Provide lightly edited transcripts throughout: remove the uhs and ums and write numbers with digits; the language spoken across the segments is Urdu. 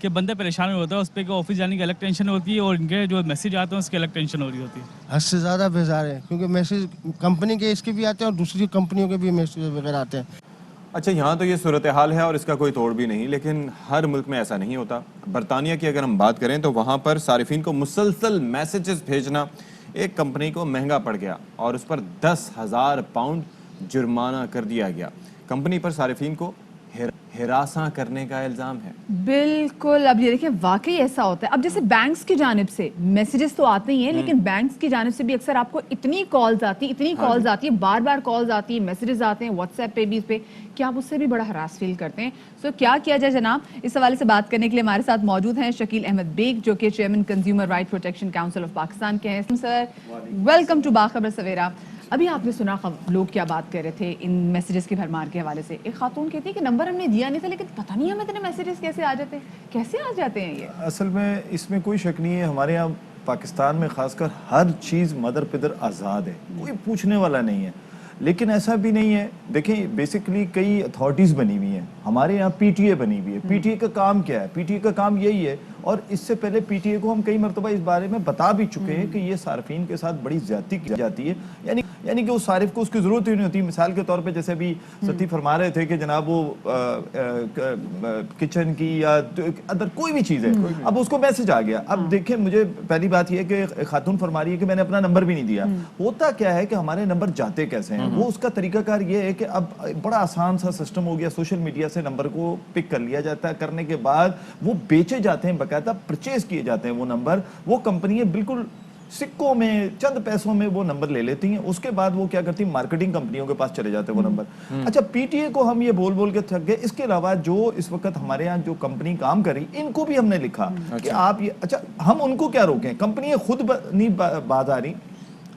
کہ بندہ پریشان ہوتا ہے اس پہ کہ آفس جانے کی الگ ٹینشن ہوتی ہے اور ان کے جو میسیج آتے ہیں اس کی الگ ٹینشن ہو رہی ہوتی ہے. حد سے زیادہ بیزار ہے کیونکہ میسیج کمپنی کے اس کے بھی آتے ہیں اور دوسری کمپنیوں کے بھی میسیج وغیرہ آتے ہیں. اچھا یہاں تو یہ صورتحال ہے اور اس کا کوئی توڑ بھی نہیں، لیکن ہر ملک میں ایسا نہیں ہوتا. برطانیہ کی اگر ہم بات کریں تو وہاں پر صارفین کو مسلسل میسیجز بھیجنا ایک کمپنی کو مہنگا پڑ گیا اور اس پر 10,000 پاؤنڈ جرمانہ کر دیا گیا. کمپنی پر صارفین کو ہراساں کرنے کا الزام ہے. بالکل. اب یہ دیکھیں واقعی ایسا ہوتا ہے. اب جیسے بینکس کی جانب سے میسیجز تو آتے ہی ہیں لیکن بینکس کی جانب سے بھی اکثر آپ کو اتنی کالز آتی ہیں بار بار کالز آتی ہیں، میسیجز آتے ہیں واٹس ایپ پہ بھی، اس پہ کہ آپ اس سے بھی بڑا ہراس فیل کرتے ہیں. سو کیا کیا جائے جناب؟ اس حوالے سے بات کرنے کے لیے ہمارے ساتھ موجود ہیں شکیل احمد بیگ جو کہ chairman consumer right protection council of Pakistan کے ہیں. سر ویلکم ٹو باخبر سویرا. ابھی آپ نے سنا لوگ کیا بات کر رہے تھے ان میسیجز کی بھرمار کے حوالے سے. ایک خاتون کہتی ہے کہ نمبر ہم نے دیا نہیں تھا لیکن پتہ نہیں ہمیں اتنے میسیجز کیسے آ جاتے ہیں یہ. اصل میں اس میں کوئی شک نہیں ہے، ہمارے یہاں پاکستان میں خاص کر ہر چیز مدر پدر آزاد ہے، کوئی پوچھنے والا نہیں ہے. لیکن ایسا بھی نہیں ہے. دیکھیں بیسیکلی کئی اتھارٹیز بنی ہوئی ہیں، ہمارے یہاں پی ٹی اے بنی ہوئی ہے. پی ٹی اے کا کام کیا ہے؟ پی ٹی اے کا کام یہی ہے، اور اس سے پہلے پی ٹی اے کو ہم کئی مرتبہ اس بارے میں بتا بھی چکے ہیں کہ یہ صارفین کے ساتھ بڑی زیادتی کی جاتی ہے. یعنی کہ اس صارف کو اس کی ضرورت ہی نہیں ہوتی. مثال کے طور پہ جیسے ابھی ستی فرما رہے تھے کہ جناب وہ کچن کی یا ادر کوئی بھی چیز ہے، اب اس کو میسج آ گیا. اب دیکھیں مجھے پہلی بات یہ ہے کہ خاتون فرما رہی ہے کہ میں نے اپنا نمبر بھی نہیں دیا. ہوتا کیا ہے کہ ہمارے نمبر جاتے کیسے ہیں؟ وہ اس کا طریقہ کار یہ ہے کہ اب بڑا آسان سا سسٹم ہو گیا، سوشل میڈیا سے نمبر کو پک کر لیا جاتا ہے. کرنے کے بعد وہ بیچے جاتے ہیں، باقاعدہ پرچیز کیے جاتے ہیں وہ نمبر. وہ کمپنیاں بالکل سکوں میں چند پیسوں میں وہ نمبر لے لیتی ہیں. اس کے بعد وہ کیا کرتی ہیں؟ مارکیٹنگ کمپنیوں کے پاس چلے جاتے ہیں وہ نمبر. اچھا پی ٹی اے کو ہم یہ بول کے تھک گئے. اس کے علاوہ جو اس وقت ہمارے یہاں جو کمپنی کام کر رہی ان کو بھی ہم نے لکھا کہ آپ یہ اچھا ہم ان کو کیا روکیں؟ کمپنیاں خود نہیں باز آ رہی.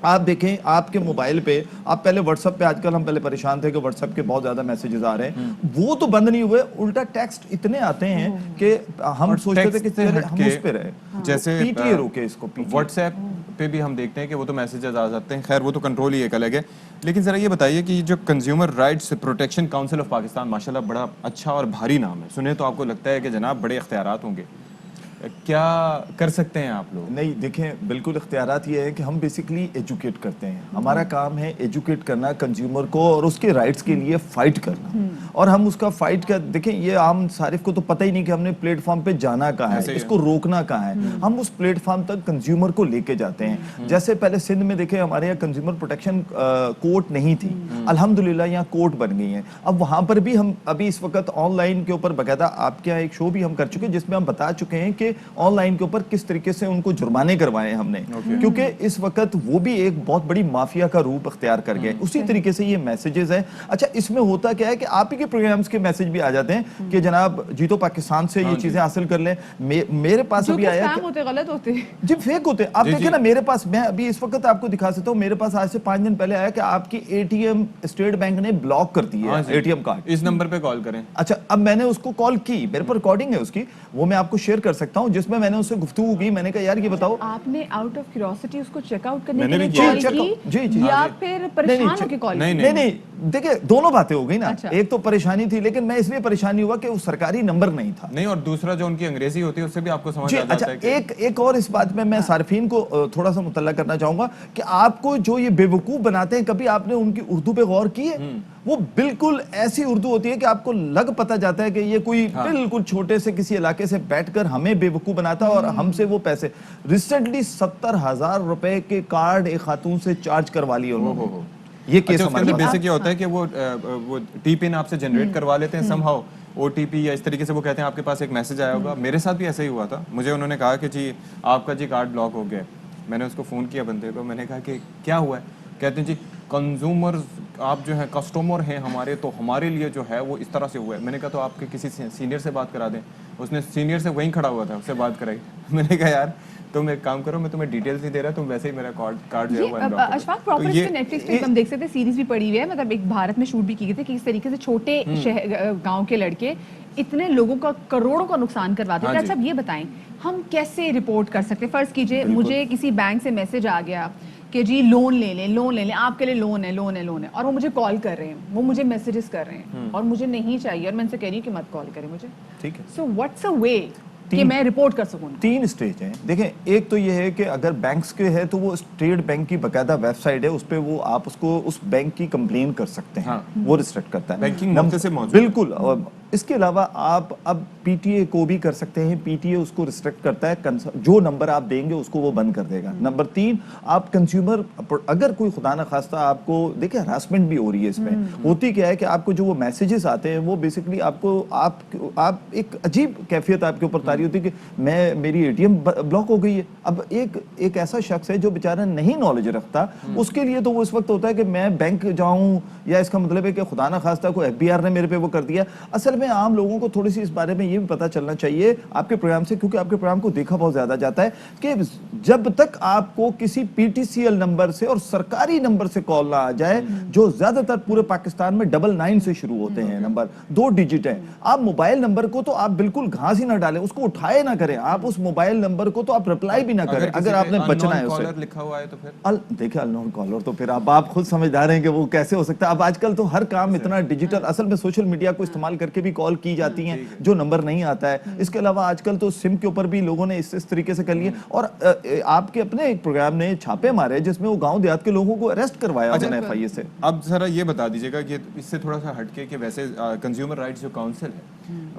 آپ دیکھیں آپ کے موبائل پہ آپ پہلے واٹس ایپ پہ، آج کل ہم پہلے پریشان تھے کہ واٹس ایپ کے بہت زیادہ میسیجز آ رہے ہیں، وہ تو بند نہیں ہوئے، الٹا ٹیکسٹ اتنے آتے ہیں کہ ہم سوچتے تھے کہ ہم اس پہ رہے. جیسے پی ٹی اے روکے اس کو. واٹس ایپ پہ بھی ہم دیکھتے ہیں کہ وہ تو میسیجز آ جاتے ہیں، خیر وہ تو کنٹرول ہی ایک الگ ہے. لیکن ذرا یہ بتائیے کہ جو consumer rights protection council of Pakistan ماشاءاللہ بڑا اچھا اور بھاری نام ہے، سنے تو آپ کو لگتا ہے کہ جناب بڑے اختیارات ہوں گے، کیا کر سکتے ہیں آپ لوگ؟ نہیں دیکھیں بالکل اختیارات یہ ہے کہ ہم بیسیکلی ایجوکیٹ کرتے ہیں. ہمارا کام ہے ایجوکیٹ کرنا کنزیومر کو اور اس کے رائٹس کے لیے فائٹ کرنا. اور ہم اس کا فائٹ کر دیکھیں یہ عام صارف کو تو پتہ ہی نہیں کہ ہم نے پلیٹ فارم پہ جانا کہاں ہے، اس کو روکنا کہاں ہے. ہم اس پلیٹ فارم تک کنزیومر کو لے کے جاتے ہیں. جیسے پہلے سندھ میں دیکھیں ہمارے یہاں کنزیومر پروٹیکشن کورٹ نہیں تھی، الحمدللہ یہاں کورٹ بن گئی ہیں. اب وہاں پر بھی ہم ابھی اس وقت آن لائن کے اوپر باقاعدہ آپ کے یہاں ایک شو بھی ہم کر چکے ہیں جس میں ہم بتا چکے ہیں کہ آن لائن کے اوپر کس طریقے سے ان کو جرمانے کروائے ہم نے، کیونکہ اس وقت وہ بھی ایک بہت بڑی مافیا کا روپ اختیار کر گئے. اسی طریقے سے یہ میسیجز ہیں. اچھا اس میں ہوتا کیا ہے کہ آپ ہی کے پروگرامز کے میسج بھی آ جاتے ہیں کہ جناب جیتو پاکستان سے یہ چیزیں حاصل کر لیں. میرے پاس ابھی آیا غلط ہوتے جی فیک ہوتے. آپ دیکھیں نا میرے پاس، میں ابھی اس وقت آپ کو دکھا سکتا ہوں، میرے پاس آج سے 5 دن پہلے آیا کہ آپ کی A T M State Bank نے بلاک کر دی ہے اے ٹی ایم کارڈ. اس نمبر پہ کال کریں. اچھا اب میں نے اس کو کال کی، میرے پر ریکارڈنگ ہے اس کی، وہ میں آپ کو شیئر کر سکتا ہوں، جس میں میں نے اس سے گفتگو کی. میں نے کہا یار یہ بتاؤ آپ نے آؤٹ آف کیوریوسٹی اس کو چیک آؤٹ کرنے میں کے نے لیے بھی کال کی یا پھر پریشان ہو کے کال کی؟ نہیں دیکھیں دونوں باتیں ہو گئی نا. ایک تو پریشانی تھی لیکن میں اس لیے پریشانی ہوا کہ وہ سرکاری نمبر نہیں تھا. نہیں اور دوسرا جو ان کی انگریزی ہوتی ہے اس سے بھی آپ کو سمجھ آ جاتا ہے کہ ایک اور اس بات میں صارفین کو تھوڑا سا مطلع کرنا چاہوں گا کہ آپ کو جو یہ بے وقوف بناتے ہیں، کبھی آپ نے ان کی اردو پہ غور کی ہے؟ وہ بالکل ایسی اردو ہوتی ہے کہ آپ کو لگ پتہ جاتا ہے کہ یہ کوئی بالکل چھوٹے سے کسی علاقے سے بیٹھ کر ہمیں بے وقوف بناتا ہے اور ہم سے وہ پیسے. ریسنٹلی 70,000 روپے کے کارڈ ایک خاتون سے چارج کروا لیے انہوں نے. یہ کیس ہمارے بیسک یہ ہوتا ہے کہ وہ ٹی پن آپ سے جنریٹ کروا لیتے ہیں some how, O T P یا اس طریقے سے وہ کہتے ہیں آپ کے پاس ایک میسج آیا ہوگا. میرے ساتھ بھی ایسا ہی ہوا تھا. مجھے انہوں نے کہا کہ جی آپ کا جی کارڈ بلاک ہو گیا. میں نے اس کو فون کیا بندے کو، میں نے کہا کہ کیا ہوا ہے؟ کہتے ہیں جی کنزیومر آپ جو ہیں کسٹمر ہیں ہمارے، تو ہمارے لیے جو ہے وہ اس طرح سے ہوا ہے. میں نے کہا تو آپ کے کسی سینئر سے بات کرا دیں. اس نے سینئر سے وہیں کھڑا ہوا تھا، اس سے بات کرائی. میں نے کہا یار تم ایک کام کرو، میں تمہیں ڈیٹیلز نہیں دے رہا، تم ویسے ہی میرا کارڈ جو ہے وہ اشفاق پراپرٹی پہ نیٹ فلکس پہ ہم دیکھ سکتے ہیں، سیریز بھی پڑی ہوئی ہے، مطلب ایک بھارت میں شوٹ بھی کی گئی تھی کہ اس طریقے سے چھوٹے گاؤں کے لڑکے اتنے لوگوں کا کروڑوں کا نقصان کرواتے تھے. اچھا اب یہ بتائیں ہم کیسے رپورٹ کر سکتے ہیں؟ فرض کیجئے مجھے کسی بینک سے میسج آ گیا کہ جی لون لے لیں آپ کے لیے لون ہے اور وہ مجھے کال کر رہے ہیں، وہ مجھے میسیجز کر رہے ہیں اور مجھے نہیں چاہیے اور میں ان سے کہہ رہی ہوں کہ مت کال کریں مجھے. ٹھیک ہے. سو واٹس اے وے کہ میں رپورٹ کر سکوں؟ 3 اسٹیج ہیں. دیکھیں ایک تو یہ ہے کہ اگر بینکس کے ہے تو وہ اسٹیٹ بینک کی باقاعدہ ویب سائٹ ہے, اس پہ وہ آپ اس کو اس بینک کی کمپلین کر سکتے ہیں, وہ ریسٹرکٹ کرتا ہے. بینکنگ موقع سے موجود بالکل. اس کے علاوہ آپ اب پی ٹی اے کو بھی کر سکتے ہیں, پی ٹی اے اس کو ریسٹرکٹ کرتا ہے, جو نمبر آپ دیں گے اس کو وہ بند کر دے گا. نمبر 3, آپ کنزیومر اگر کوئی خدا نخواستہ آپ کو دیکھیں ہراسمنٹ بھی ہو رہی ہے اس میں, ہوتی کیا ہے کہ آپ کو جو وہ میسیجز آتے ہیں وہ بیسکلی آپ کو آپ ایک عجیب کیفیت آپ کے اوپر طاری ہوتی ہے کہ میری اے ٹی ایم بلاک ہو گئی ہے. اب ایک ایسا شخص ہے جو بیچارہ نہیں نالج رکھتا, اس کے لیے تو وہ اس وقت ہوتا ہے کہ میں بینک جاؤں, یا اس کا مطلب ہے کہ خدا نخواستہ کو ایف بی آر نے میرے پہ وہ کر دیا. اصل میں عام لوگوں کو تھوڑی سی اس بارے میں یہ بھی پتہ چلنا چاہیے آپ کے پروگرام سے, کیونکہ آپ کے پروگرام کو دیکھا بہت زیادہ جاتا ہے, کہ جب تک آپ کو کسی P T C L number سے اور سرکاری نمبر سے کال نہ آ جائے, جو زیادہ تر پورے پاکستان میں 99 سے شروع ہوتے ہیں نمبر, 2 ڈیجٹ ہیں, آپ موبائل نمبر کو تو آپ بالکل گھاس ہی نہ ڈالیں, اس کو اٹھائے نہ کریں, آپ اس موبائل نمبر کو تو آپ رپلائی بھی نہ کریں اگر آپ نے بچنا ہے اس سے. لکھا ہوا ہے تو پھر دیکھیں ان نون کالر تو پھر آپ خود سمجھدار ہیں کہ وہ کیسے ہو سکتا ہے. اب آج کل تو ہر کام اتنا ڈیجیٹل, اصل میں سوشل میڈیا کو استعمال کر کے بھی کال کی جاتی ہیں جو نمبر نہیں آتا ہے. اس کے علاوہ آج کل تو سم کے اوپر بھی لوگوں نے اس طریقے سے کر لیے, اور آپ کے اپنے ایک پروگرام نے چھاپے مارے جس میں وہ گاؤں دیہات کے لوگوں کو اریسٹ کروایا انہوں نے ایف آئی اے سے. اب ذرا یہ بتا دیجیے گا کہ اس سے تھوڑا سا ہٹ کے کہ ویسے کنزیومر رائٹس جو کاؤنسل ہے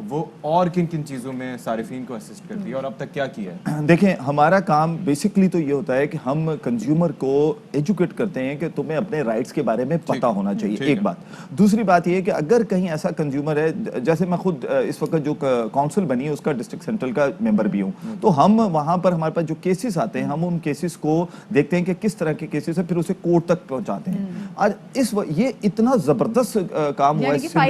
وہ اور کن کن چیزوں میں صارفین کو اسسٹ کرتی ہے اور اب تک کیا کیا ہے؟ دیکھیں ہمارا کام بیسکلی تو یہ ہوتا ہے کہ ہم کنزیومر کو ایجوکیٹ کرتے ہیں کہ تمہیں اپنے رائٹس کے بارے میں پتہ ہونا چاہیے, ایک بات. دوسری بات یہ ہے کہ اگر کہیں ایسا کنزیومر ہے, جیسے میں خود اس وقت جو کاؤنسل بنی ہے اس کا ڈسٹرکٹ سینٹرل کا ممبر بھی ہوں, تو ہم وہاں پر ہمارے پاس جو کیسز آتے ہیں ہم ان کیسز کو دیکھتے ہیں کہ کس طرح کے کیسز ہیں, پھر اسے کورٹ تک پہنچاتے ہیں. آج یہ اتنا زبردست کام ہوا ہے,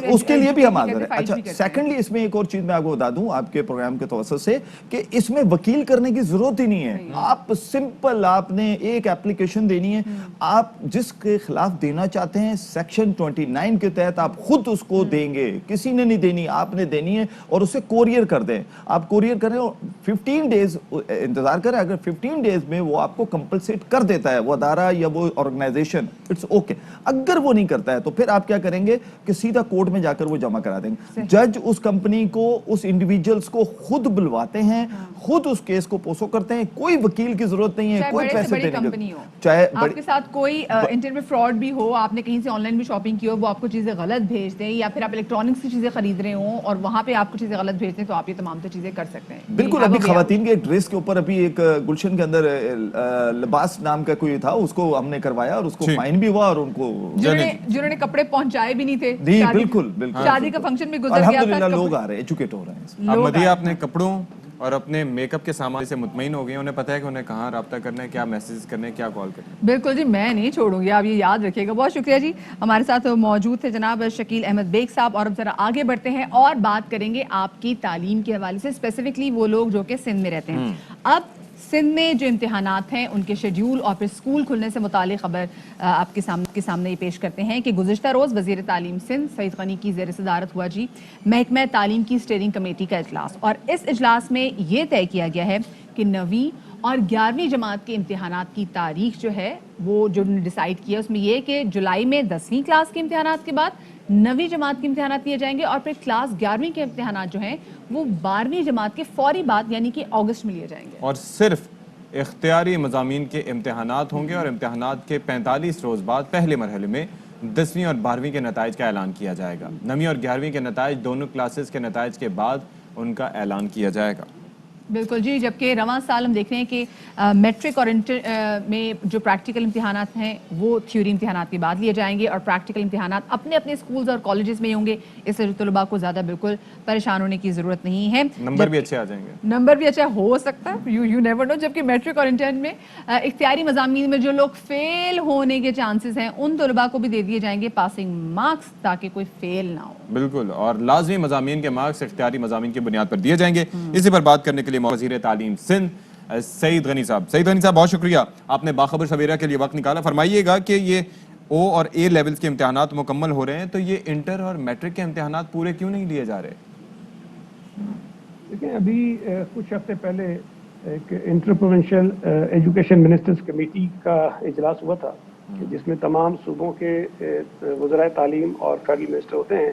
اس کے لیے بھی ہم حاضر ہیں. اچھا سیکنڈلی اس میں ایک اور چیز میں آپ کو بتا دوں آپ کے پروگرام کے توسط سے, کہ اس میں وکیل کرنے کی ضرورت ہی نہیں ہے. آپ سمپل آپ نے ایک ایپلیکیشن دینی ہے, آپ جس کے خلاف دینا چاہتے ہیں سیکشن 29 کے تحت آپ خود اس کو دیں گے, کسی نے نہیں دینی, آپ نے دینی ہے, اور اسے کوریئر کر دیں. آپ کوریئر کریں اور 15 ڈیز انتظار کریں, اگر 15 ڈیز میں وہ آپ کو کمپلسیٹ کر دیتا ہے وہ ادارہ یا وہ آرگنائزیشن, اٹس اوکے. اگر وہ نہیں کرتا ہے تو پھر آپ کیا کریں گے کہ سیدھا کورٹ میں جا کر وہ جمع کرا دیں گے. جج اس کمپنی کو, اس انڈیویجولز کو خود بلواتے ہیں, خود اس کیس کو پوسو کرتے ہیں, کوئی وکیل کی ضرورت نہیں ہے, کوئی پیسے دینے کی, چاہے آپ کے ساتھ کوئی انٹرنیٹ میں فراڈ بھی ہو, آپ نے کہیں سے آن لائن بھی شاپنگ کی ہو, وہ آپ کو چیزیں غلط بھیج دیں, یا پھر آپ الیکٹرانکس کی چیزیں خرید رہے ہوں اور وہاں پہ آپ کو چیزیں غلط بھیج دیں, تو آپ یہ تمام تو چیزیں کر سکتے ہیں. بالکل. ابھی خواتین کے ڈریس کے اوپر ابھی ایک گلشن کے اندر لباس نام کا کوئی تھا, اس کو ہم نے کروایا اور اس کو فائن بھی ہوا, اور ان کو جنہوں نے کپڑے پہنچائے بھی نہیں تھے, بالکل بالکل شادی کا فنکشن بھی گزر گیا تھا, لوگ آ رہے ہیں, ایجوکیٹ ہو رہے ہیں. اب مدیہ اپنے کپڑوں اور اپنے میک اپ کے سامان سے مطمئن ہو گئے, انہیں پتہ ہے کہ انہیں کہاں رابطہ کرنا ہے, کیا میسیج کرنے ہیں, کیا کال کرنا ہے. بالکل جی, میں نہیں چھوڑوں گی, آپ یہ یاد رکھیے گا. بہت شکریہ جی, ہمارے ساتھ موجود تھے جناب شکیل احمد بیگ صاحب. اور اب ذرا آگے بڑھتے ہیں اور بات کریں گے آپ کی تعلیم کے حوالے سے, اسپیسیفکلی وہ لوگ جو کہ سندھ میں رہتے ہیں. اب سندھ میں جو امتحانات ہیں ان کے شیڈیول اور پھر اسکول کھلنے سے متعلق خبر آپ کے سامنے یہ پیش کرتے ہیں کہ گزشتہ روز وزیر تعلیم سندھ سعید غنی کی زیر صدارت ہوا جی محکمہ تعلیم کی اسٹیئرنگ کمیٹی کا اجلاس, اور اس اجلاس میں یہ طے کیا گیا ہے کہ 9ویں اور 11ویں جماعت کے امتحانات کی تاریخ جو ہے وہ جو ڈیسائیڈ کیا, اس میں یہ کہ جولائی میں 10ویں کلاس کے امتحانات کے بعد 9ویں جماعت کے امتحانات لیے جائیں گے, اور پھر کلاس 11ویں کے امتحانات جو ہیں وہ 12ویں جماعت کے فوری بعد یعنی کہ اگست میں لیے جائیں گے. اور صرف اختیاری مضامین کے امتحانات ہوں گے, اور امتحانات کے 45 روز بعد پہلے مرحلے میں 10ویں اور 12ویں کے نتائج کا اعلان کیا جائے گا. 9ویں اور 11ویں کے نتائج دونوں کلاسز کے نتائج کے بعد ان کا اعلان کیا جائے گا. بالکل جی, جبکہ رواں سال ہم دیکھ رہے ہیں کہ میٹرک اور انٹر میں جو پریکٹیکل امتحانات ہیں وہ تھیوری امتحانات کے بعد لیے جائیں گے, اور پریکٹیکل امتحانات اپنے اپنے اسکولز اور کالجز میں ہوں گے. اس سے طلباء کو زیادہ بالکل پریشان ہونے کی ضرورت نہیں ہے. نمبر بھی اچھے آ جائیں گے, نمبر بھی اچھا ہو سکتا ہے, یو نیور نو. جبکہ میٹرک اور انٹر میں اختیاری مضامین میں جو لوگ فیل ہونے کے چانسز ہیں ان طلباء کو بھی دے دیے جائیں گے پاسنگ مارکس, تاکہ کوئی فیل نہ ہو. بالکل, اور لازمی مضامین کے مارکس اختیاری مضامین کی بنیاد پر دیے جائیں گے. اسی پر بات کرنے کے لیے وزیر تعلیم سندھ سعید غنی صاحب. سعید غنی صاحب بہت شکریہ, آپ نے باخبر سویرا کے لیے وقت نکالا. فرمائیے گا کہ یہ او اور اے لیولز کے امتحانات مکمل ہو رہے ہیں, تو یہ انٹر اور میٹرک کے امتحانات پورے کیوں نہیں لیے جا رہے؟ دیکھیں ابھی کچھ ہفتے پہلے ایک interprovincial education ministers committee کا اجلاس ہوا تھا, جس میں تمام صوبوں کے وزرائے تعلیم اور فیڈرل منسٹر ہوتے ہیں,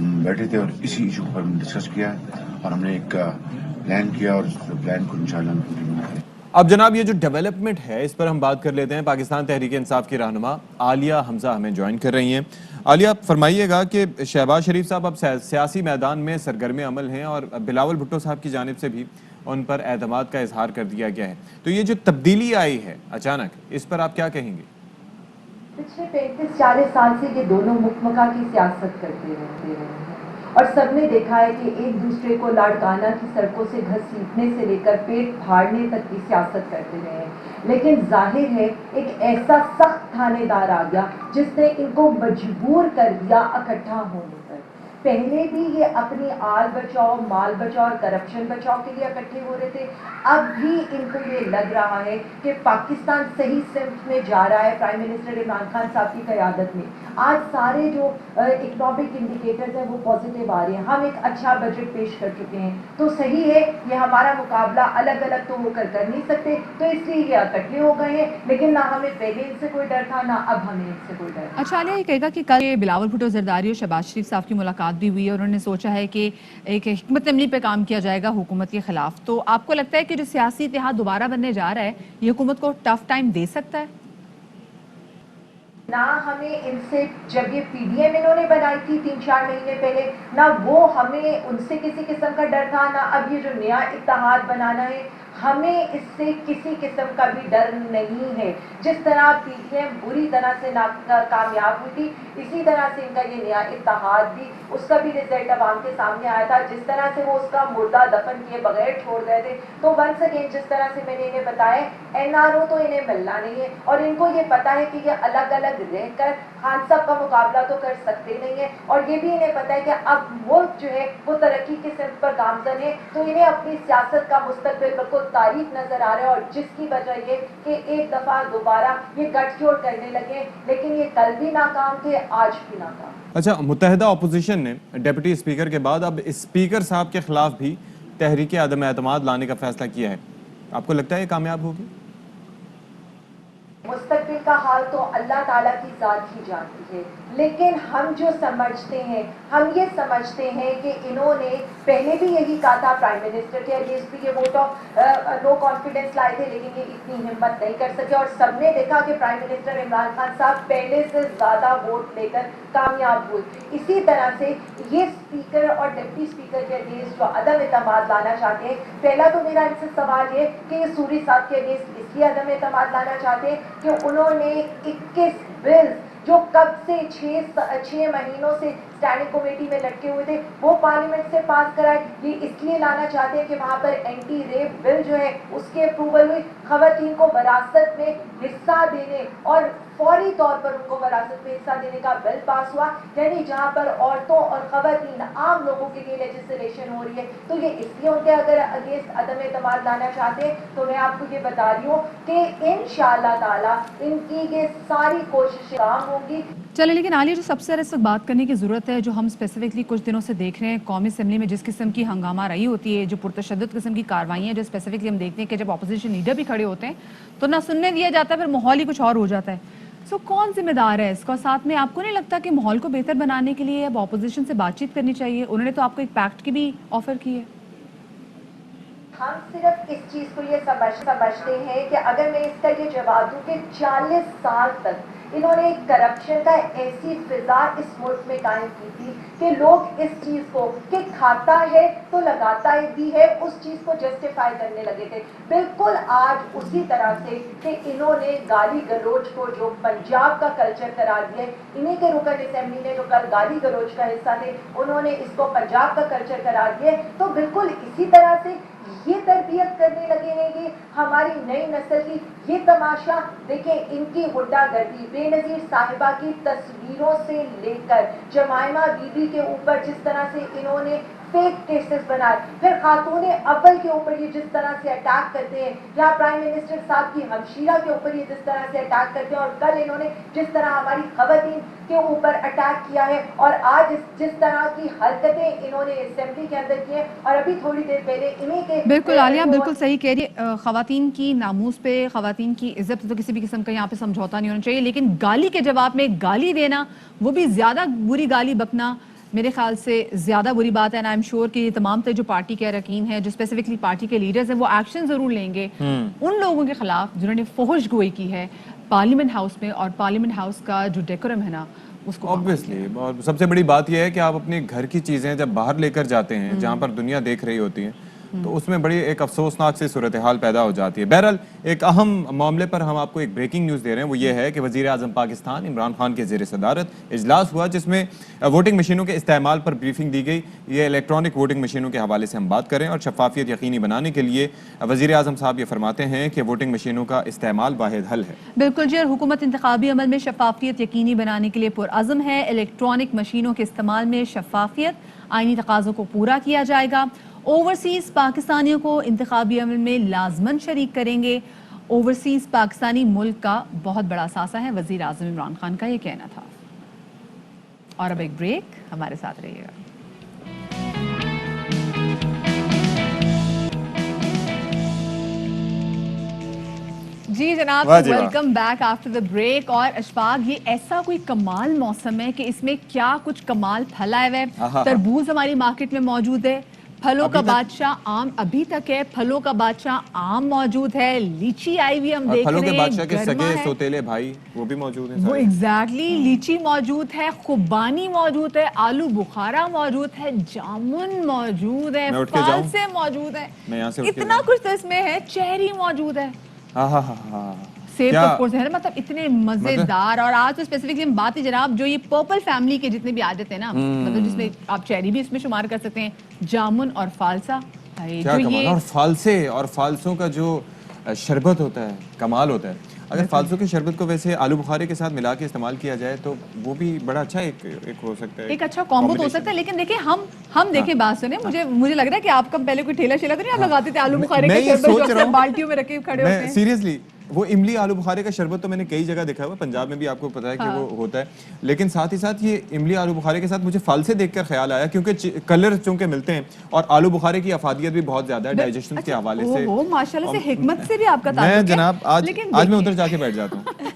ہم بیٹھے تھے اور اسی ایشو پر ہم نے ڈسکس کیا اور ہم نے ایک پلان کیا اور اس پلان کو انشاءاللہ ہم پوری کریں. اب جناب یہ جو ڈیولپمنٹ ہے اس پر ہم بات کر لیتے ہیں. پاکستان تحریک انصاف کی رہنما عالیہ حمزہ ہمیں جوائن کر رہی ہیں. عالیہ فرمائیے گا کہ شہباز شریف صاحب اب سیاسی میدان میں سرگرم عمل ہیں اور بلاول بھٹو صاحب کی جانب سے بھی ان پر اعتماد کا اظہار کر دیا گیا ہے. تو یہ جو تبدیلی آئی ہے اچانک, اس پر آپ کیا کہیں گے؟ پچھلے 35-40 سال سے یہ دونوں مکمکہ کی سیاست کرتے رہتے ہیں اور سب نے دیکھا ہے کہ ایک دوسرے کو لاڑکانہ کی سڑکوں سے گھسیٹنے سے لے کر پیٹ پھاڑنے تک کی سیاست کرتے رہے ہیں. لیکن ظاہر ہے ایک ایسا سخت تھانے دار آ گیا جس نے ان کو مجبور کر دیا اکٹھا ہونے پر. پہلے بھی یہ اپنی آل بچاؤ, مال بچاؤ اور کرپشن بچاؤ کے لیے اکٹھے ہو رہے تھے. اب بھی ان کو یہ لگ رہا ہے کہ پاکستان صحیح سمت میں جا رہا ہے پرائم منسٹر عمران خان صاحب کی قیادت میں. آج سارے جو اکنامک انڈیکیٹرز ہیں وہ پازیٹیو آ رہے ہیں. ہم ایک اچھا بجٹ پیش کر چکے ہیں تو صحیح ہے, یہ ہمارا مقابلہ الگ الگ تو ہو کر نہیں سکتے, تو اس لیے یہ اکٹھے ہو گئے ہیں. لیکن نہ ہمیں پہلے ان سے کوئی ڈر تھا, نہ اب ہمیں ان سے کوئی ڈر. اچھا عالیہ, یہ کہے گا کہ کل بلاول بھٹو زرداری اور شہباز شریف صاحب کی ملاقات بھی ہوئی ہے اور انہوں نے سوچا ہے کہ ایک حکمت عملی پہ کام کیا جائے گا حکومت کے خلاف. تو آپ کو لگتا ہے کہ جو سیاسی اتحاد دوبارہ بننے جا رہا ہے یہ حکومت کو ٹف ٹائم دے سکتا ہے؟ نہ ہمیں ان سے, جب یہ پی ڈی ایم انہوں نے بنائی تھی 3-4 مہینے پہلے, نہ وہ ہمیں ان سے کسی قسم کا ڈر تھا, نہ اب یہ جو نیا اتحاد بنانا ہے ہمیں اس سے کسی قسم کا بھی ڈر نہیں ہے. جس طرح پی ڈی ایم بری طرح سے کامیاب ہوئی تھی, اسی طرح سے ان کا یہ نیا اتحاد بھی, اس کا بھی رزلٹ عوام کے سامنے آیا تھا. جس طرح سے وہ اس کا مردہ دفن کیے بغیر چھوڑ گئے تھے, تو ونس اگین جس طرح سے میں نے انہیں بتایا این آر او تو انہیں ملنا نہیں ہے اور ان کو یہ پتا ہے کہ یہ الگ الگ رہ کر خان صاحب کا مقابلہ تو کر سکتے نہیں ہیں. اور یہ بھی انہیں پتا ہے کہ اب ملک جو ہے وہ ترقی کی سمت پر گامزن ہے, تو انہیں اپنی سیاست کا مستقبل بالکل تاریخ نظر آ رہا ہے. اور جس کی وجہ یہ کہ ایک دفعہ دوبارہ یہ گٹھ جوڑ کرنے لگے, لیکن یہ کل بھی ناکام تھے, آج بھی ناکام. اچھا, متحدہ اپوزیشن نے ڈپٹی اسپیکر کے بعد اب اسپیکر صاحب کے خلاف بھی تحریک عدم اعتماد لانے کا فیصلہ کیا ہے. آپ کو لگتا ہے یہ کامیاب ہوگی؟ مستقبل کا حال تو اللہ تعالیٰ کی ذات ہی جانتی ہے, لیکن ہم جو سمجھتے ہیں, ہم یہ سمجھتے ہیں کہ انہوں نے پہلے بھی یہی کہا تھا پرائم منسٹر کے اگینسٹ بھی یہ ووٹ آف نو کانفیڈنس لائے تھے, لیکن یہ اتنی ہمت نہیں کر سکے. اور سب نے دیکھا کہ پرائم منسٹر عمران خان صاحب پہلے سے زیادہ ووٹ لے کر کامیاب ہوئے. اسی طرح سے یہ اسپیکر اور ڈپٹی اسپیکر کے اگینسٹ جو عدم اعتماد لانا چاہتے ہیں, پہلا تو میرا ان سے سوال یہ کہ یہ سوری صاحب کے اگینسٹ اس لیے عدم اعتماد لانا چاہتے ہیں کہ انہوں نے 21 بلز جو کب سے 6 مہینوں سے اسٹینڈنگ کمیٹی میں لٹکے ہوئے تھے وہ پارلیمنٹ سے پاس کرائے. یہ اس لیے لانا چاہتے ہیں کہ وہاں پر اینٹی ریپ بل جو ہے اس کے اپروول ہوئی, خواتین کو وراثت میں حصہ دینے اور فوری طور پر ان کو وراثت میں حصہ دینے کا بل پاس ہوا. یعنی جہاں پر عورتوں اور خواتین عام لوگوں کے لیے لیجسلیشن ہو رہی ہے, تو یہ اس لیے ان کے اگر اگینسٹ عدم اعتماد لانا چاہتے ہیں. تو میں آپ کو یہ بتا رہی ہوں کہ انشاءاللہ تعالی ان کی یہ ساری کوششیں کام ہوں گی. چلے, لیکن عالیہ جو سب سے اس وقت بات کرنے کی ضرورت ہے, جو ہم اسپیسیفکلی کچھ دنوں سے دیکھ رہے ہیں قومی اسمبلی میں جس قسم کی ہنگامہ رہی ہوتی ہے, جو پرتشدد قسم کی کاروائیاں جو اسپیسیفکلی ہم دیکھتے ہیں کہ جب اپوزیشن لیڈر بھی کھڑے ہوتے ہیں تو نہ سننے دیا جاتا ہے, پھر ماحول ہی کچھ اور ہو جاتا ہے. سو کون ذمہ دار ہے اس کا؟ ساتھ میں آپ کو نہیں لگتا کہ ماحول کو بہتر بنانے کے لیے اب اپوزیشن سے بات چیت کرنی چاہیے؟ انہوں نے تو آپ کو ایک پیکٹ کی بھی آفر کی ہے. ہم صرف اس چیز کو یہ سمجھتے ہیں کہ اگر میں اس کا یہ جواب دوں کہ 40 سال تک انہوں نے کرپشن کا ایسی فضا اس ملک میں قائم کی تھی کہ لوگ اس چیز کو کہ کھاتا ہے تو لگاتا بھی ہے, اس چیز کو جسٹیفائی کرنے لگے تھے. بالکل آج اسی طرح سے کہ انہوں نے گالی گلوچ کو جو پنجاب کا کلچر قرار دیا ہے, انہیں کے رکن اسمبلی نے جو کل گالی گلوچ کا حصہ تھے انہوں نے اس کو پنجاب کا کلچر قرار دیا ہے. تو بالکل اسی طرح سے یہ تربیت کرنے لگے ہیں کہ ہماری نئی نسل کی. یہ تماشا دیکھیں, ان کی غنڈہ گردی, بے نظیر صاحبہ کی تصویروں سے لے کر جمائمہ بی بی کے اوپر جس طرح سے انہوں نے فیک کیسز بنائے, پھر خاتون اول کے اوپر یہ جس طرح سے اٹیک کرتے ہیں, یا پرائم منسٹر صاحب کی ہمشیرہ کے اوپر یہ جس طرح سے اٹیک کرتے ہیں, اور کل انہوں نے جس طرح ہماری خواتین کے اوپر اٹیک کیا ہے, اور آج جس طرح کی حرکتیں انہوں نے اسمبلی کے اندر کی ہیں, اور ابھی تھوڑی دیر پہلے انہیں کے. بالکل عالیہ, بالکل صحیح کہہ رہی ہے. خواتین کی ناموس پہ, خواتین کی عزت تو کسی بھی قسم کا یہاں پہ سمجھوتا نہیں ہونا چاہیے, لیکن گالی کے جواب میں گالی دینا, وہ بھی زیادہ بری گالی بکنا, میرے خیال سے زیادہ بری بات ہے. اینڈ آئی ایم شیور کہ یہ تمام جو پارٹی کے اراکین ہیں, جو اسپیسیفکلی پارٹی کے لیڈرز ہیں, وہ ایکشن ضرور لیں گے ان لوگوں کے خلاف جنہوں نے فحش گوئی کی ہے پارلیمنٹ ہاؤس میں, اور پارلیمنٹ ہاؤس کا جو ڈیکورم ہے نا اس کو obviously. اور سب سے بڑی بات یہ ہے کہ آپ اپنے گھر کی چیزیں جب باہر لے کر جاتے ہیں جہاں پر دنیا دیکھ رہی ہوتی ہے تو اس میں بڑی ایک افسوسناک سی صورتحال پیدا ہو جاتی ہے. بہرحال ایک اہم معاملے پر ہم آپ کو ایک بریکنگ نیوز دے رہے ہیں, وہ یہ ہے کہ وزیر اعظم پاکستان عمران خان کے زیر صدارت اجلاس ہوا جس میں ووٹنگ مشینوں کے استعمال پر بریفنگ دی گئی. یہ الیکٹرانک ووٹنگ مشینوں کے حوالے سے ہم بات کریں اور شفافیت یقینی بنانے کے لیے وزیر اعظم صاحب یہ فرماتے ہیں کہ ووٹنگ مشینوں کا استعمال واحد حل ہے. بالکل جی, اور حکومت انتخابی عمل میں شفافیت یقینی بنانے کے لیے پرعزم ہے. الیکٹرانک مشینوں کے استعمال میں شفافیت, آئینی تقاضوں کو پورا کیا جائے گا. اوورسیز پاکستانیوں کو انتخابی عمل میں لازماً شریک کریں گے. اوورسیز پاکستانی ملک کا بہت بڑا اثاثہ ہے, وزیر اعظم عمران خان کا یہ کہنا تھا. اور اب ایک بریک, ہمارے ساتھ رہیے گا. جی جناب, welcome back after the break. اور اشفاق, یہ ایسا کوئی کمال موسم ہے کہ اس میں کیا کچھ کمال پھل آئے ہوئے. تربوز ہماری مارکیٹ میں موجود ہے, پھلوں کا بادشاہ آم ابھی تک ہے, پھلوں کا بادشاہ آم موجود ہے, لیچی آئی ہوئی ہم دیکھ رہے ہیں, پھلوں کے بادشاہ کے سگے سوتیلے بھائی وہ بھی موجود ہیں. وہ ایگزیکٹلی, لیچی موجود ہے, خوبانی موجود ہے, آلو بخارا موجود ہے, جامن موجود ہے, فالسے موجود ہے, اتنا کچھ تو اس میں ہے. چیری موجود ہے, سیب آف کورس ہے, مطلب اتنے مزیدار. اور آج تو اسپیسیفکلی ہم بات ہے جناب جو یہ پرپل فیملی کے جتنے بھی آ جاتے ہیں نا, مطلب جس میں آپ چیری بھی اس میں شمار کر سکتے ہیں, جامن اور فالسا. اور فالسے اور فالسوں کا جو شربت ہوتا ہے کمال ہوتا ہے. اگر فالسوں کے شربت کو ویسے آلو بخارے کے ساتھ ملا کے استعمال کیا جائے تو وہ بھی بڑا اچھا ایک ہو سکتا ہے, ایک اچھا کامبو ہو سکتا ہے. لیکن دیکھیں ہم دیکھیں, بات سنیں, مجھے لگ رہا ہے کہ آپ کا پہلے کوئی ٹھیلا شیلا تو نہیں آپ لگاتے تھے آلو بخارے کا شربت جو بالٹیوں میں رکھے کھڑے ہوتے ہیں. سیریسلی وہ املی آلو بخارے کا شربت تو میں نے کئی جگہ دیکھا ہوا, پنجاب میں بھی آپ کو پتا ہے کہ وہ ہوتا ہے. لیکن ساتھ ہی ساتھ یہ املی آلو بخارے کے ساتھ مجھے فالسے دیکھ کر خیال آیا, کیونکہ کلر چونکہ ملتے ہیں اور آلو بخارے کی افادیت بھی بہت زیادہ ہے ڈائجیشن کے حوالے سے. ماشاءاللہ سے حکمت سے بھی آپ کا تعلق ہے. میں جناب آج میں ادھر جا کے بیٹھ جاتا ہوں.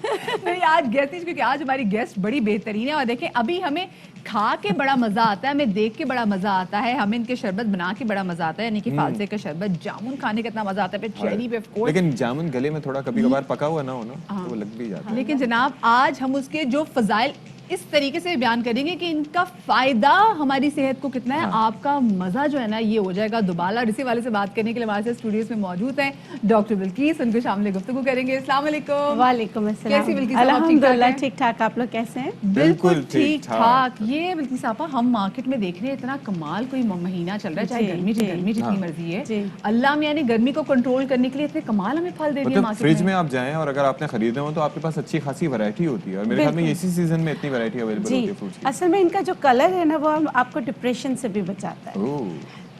نہیں آج گیسٹ نہیں, کیونکہ آج ہماری گیسٹ بڑی بہترین ہے. اور دیکھیں ابھی ہمیں کھا کے بڑا مزہ آتا ہے, ہمیں دیکھ کے بڑا مزہ آتا ہے, ہمیں ان کے شربت بنا کے بڑا مزہ آتا ہے, یعنی کہ فالسے کا شربت, جامن کھانے کا اتنا مزہ آتا ہے, پھر چیری پہ آف کورس. لیکن جامن گلے میں تھوڑا کبھی کبھار پکا ہوا نہ ہو نا تو وہ لگ بھی جاتا ہے. لیکن جناب آج ہم اس کے جو فضائل اس طریقے سے بیان کریں گے کہ ان کا فائدہ ہماری صحت کو کتنا ہے, آپ کا مزہ جو ہے نا یہ ہو جائے گا دوبارہ. اور اسی والے سے بات کرنے کے لیے ہمارے ساتھ اسٹوڈیوز میں موجود ہیں ڈاکٹر بلقیس, ان کو شامل گفتگو کریں گے. السلام علیکم. وعلیکم السلام. کیسی بلقیس؟ الحمدللہ ٹھیک ٹھاک, آپ لوگ کیسے ہیں؟ بالکل ٹھیک ٹھاک. یہ بلقیس آپا, ہم مارکیٹ میں دیکھ رہے ہیں اتنا کمال کوئی مہینہ چل رہا ہے, چاہے گرمی جتنی مرضی ہے, اللہ میں یعنی گرمی کو کنٹرول کرنے کے لیے اتنے کمال ہمیں پھل دے دیے مارکیٹ میں. فریج میں آپ جائیں اور اگر آپ نے خریدے ہوں تو آپ کے پاس اچھی خاصی ورائٹی ہوتی ہے, اور میرے خیال میں اسی سیزن میں اتنی ورائٹی اویلیبل ہوتی ہے. اصل میں ان کا جو کلر ہے نا وہ آپ کو ڈپریشن سے بھی بچاتا ہے.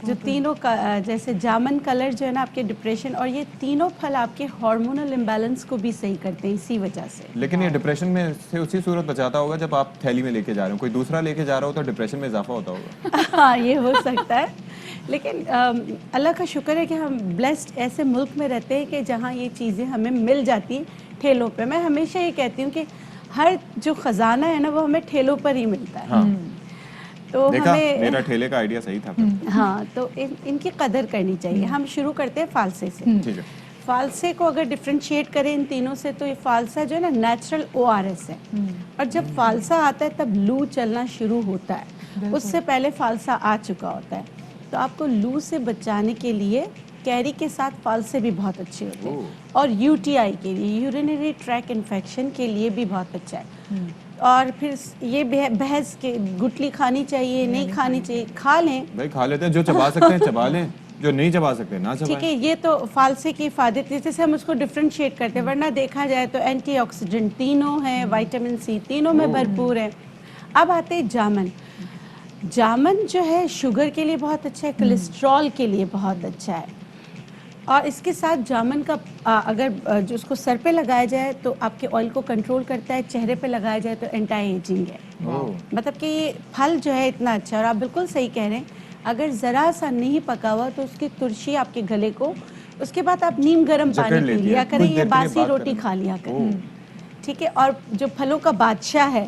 جو تینوں جیسے جامن کلر جو ہے نا آپ کے ڈپریشن, اور یہ تینوں پھل آپ کے ہارمونل امبیلنس کو بھی صحیح کرتے ہیں اسی وجہ سے. لیکن یہ ڈپریشن میں سے اسی صورت بچاتا ہوگا جب آپ تھیلی میں لے کے جا رہے ہو, کوئی دوسرا لے کے جا رہا ہو تو ڈپریشن میں اضافہ ہوتا ہوگا. ہاں یہ ہو سکتا ہے, لیکن اللہ کا شکر ہے کہ ہم بلیسڈ ایسے ملک میں رہتے ہیں کہ جہاں یہ چیزیں ہمیں مل جاتی ہیں ٹھیلوں پہ. میں ہمیشہ یہ کہتی ہوں کہ ہر جو خزانہ ہے نا وہ ہمیں ٹھیلوں پر ہی ملتا ہے. تو ہمیں میرا ٹھیلے کا آئیڈیا صحیح تھا. ہاں تو ان کی قدر کرنی چاہیے. ہم شروع کرتے ہیں فالسے سے. فالسے کو اگر ڈفرینشیٹ کریں ان تینوں سے تو یہ فالسا جو ہے نا نیچرل ORS ہے, اور جب فالسا آتا ہے تب لو چلنا شروع ہوتا ہے, اس سے پہلے فالسا آ چکا ہوتا ہے. تو آپ کو لو سے بچانے کے لیے کیری کے ساتھ فالسے بھی بہت اچھے ہوتے ہیں, اور UTI کے لیے, یورینری ٹریک انفیکشن کے لیے بھی بہت اچھا ہے. اور پھر یہ بحث کے گٹلی کھانی چاہیے نہیں کھانی چاہیے, کھا لیں بھائی, کھا لیتے ہیں, جو چبا سکتے ہیں چبا لیں, جو نہیں چبا سکتے نہ چبائیں. ٹھیک ہے, یہ تو فالسے کی افادیت جیسے ہم اس کو ڈفرینشیٹ کرتے ہیں. ورنہ دیکھا جائے تو اینٹی آکسیڈنٹ تینوں ہیں, وائٹامن C تینوں میں بھرپور ہے. اب آتے ہیں جامن. جامن جو ہے شوگر کے لیے بہت اچھا ہے, کولیسٹرول کے لیے بہت اچھا ہے, اور اس کے ساتھ جامن کا اگر جو اس کو سر پہ لگایا جائے تو آپ کے آئل کو کنٹرول کرتا ہے, چہرے پہ لگایا جائے تو اینٹی ایجنگ ہے. مطلب کہ یہ پھل جو ہے اتنا اچھا. اور آپ بالکل صحیح کہہ رہے ہیں, اگر ذرا سا نہیں پکا ہوا تو اس کی ترشی آپ کے گلے کو, اس کے بعد آپ نیم گرم پانی پی لیا کریں یا باسی روٹی کھا لیا کریں. ٹھیک ہے, اور جو پھلوں کا بادشاہ ہے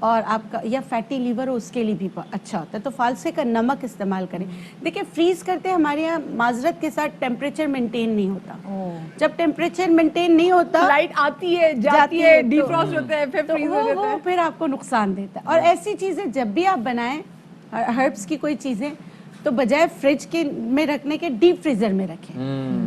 اور آپ کا یا فیٹی لیور ہو اس کے لیے بھی اچھا ہوتا ہے. تو فالسے کا نمک استعمال کریں. دیکھیں فریز کرتے ہمارے یہاں معذرت کے ساتھ ٹیمپریچر مینٹین نہیں ہوتا. جب ٹیمپریچر مینٹین نہیں ہوتا لائٹ آتی ہے جاتی ہے ڈی فروسٹ ہوتا ہے پھر فریز ہو جاتا ہے, پھر آپ کو نقصان دیتا ہے. اور ایسی چیزیں جب بھی آپ بنائیں ہربس کی کوئی چیزیں تو بجائے فریج کے میں رکھنے کے ڈیپ فریزر میں رکھیں.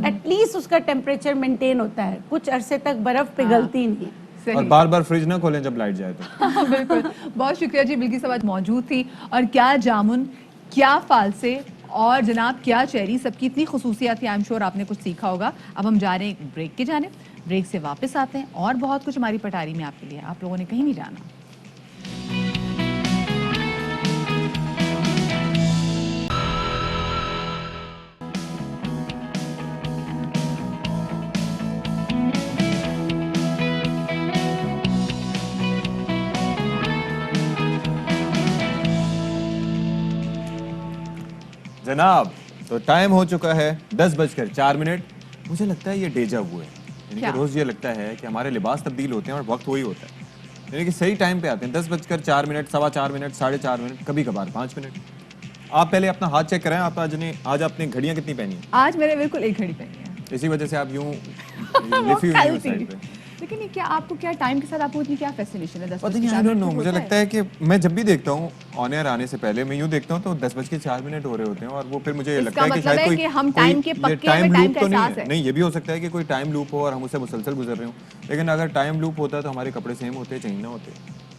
ایٹ لیسٹ اس کا ٹیمپریچر مینٹین ہوتا ہے, کچھ عرصے تک برف پگھلتی نہیں ہے. اور بار بار فریج نہ کھولیں جب لائٹ جائے تو. بالکل. بہت شکریہ جی, بلقیس آج موجود تھی. اور کیا جامن, کیا فالسے اور جناب کیا چیری, سب کی اتنی خصوصیات تھی. آئی ایم شیور آپ نے کچھ سیکھا ہوگا. اب ہم جا رہے ہیں ایک بریک کی جانب, بریک سے واپس آتے ہیں اور بہت کچھ ہماری پٹاری میں آپ کے لیے. آپ لوگوں نے کہیں نہیں جانا. جناب تو ٹائم ہو چکا ہے 10:04. مجھے لگتا ہے یہ ڈیجا وو ہے, یعنی کہ روز یہ لگتا ہے کہ ہمارے لباس تبدیل ہوتے ہیں اور وقت وہی ہوتا ہے, یعنی کہ صحیح ٹائم پہ آتے ہیں. 10:04, 4:15, 4:30, 5:30, کبھی کبھار 5 منٹ. آپ پہلے اپنا ہاتھ چیک کریں, آپ آج آپ نے گھڑیاں کتنی پہنی ہیں؟ آج میں نے بالکل ایک گھڑی پہنی ہے, اسی وجہ سے آپ یوں لفی ہوئی ہیں سائڈ پہ. لیکن یہ کیا آپ کو کیا ٹائم کے ساتھ آپ کو اتنی کیا فیسینیشن ہے؟ پتہ نہیں, آئی ڈونٹ نو. مجھے لگتا ہے کہ میں جب بھی دیکھتا ہوں آن ایئر آنے سے پہلے میں یوں دیکھتا ہوں تو 10:04 ہو رہے ہوتے ہیں, اور وہ پھر مجھے لگتا ہے کہ شاید کوئی ہم ٹائم کے پکے ٹائم لوپ تو نہیں ہے. نہیں, یہ بھی ہو سکتا ہے کہ کوئی ٹائم لوپ ہو اور ہم اسے مسلسل گزر رہے ہوں. لیکن اگر ٹائم لوپ ہوتا تو ہمارے کپڑے سیم ہوتے, چینج نہ ہوتے,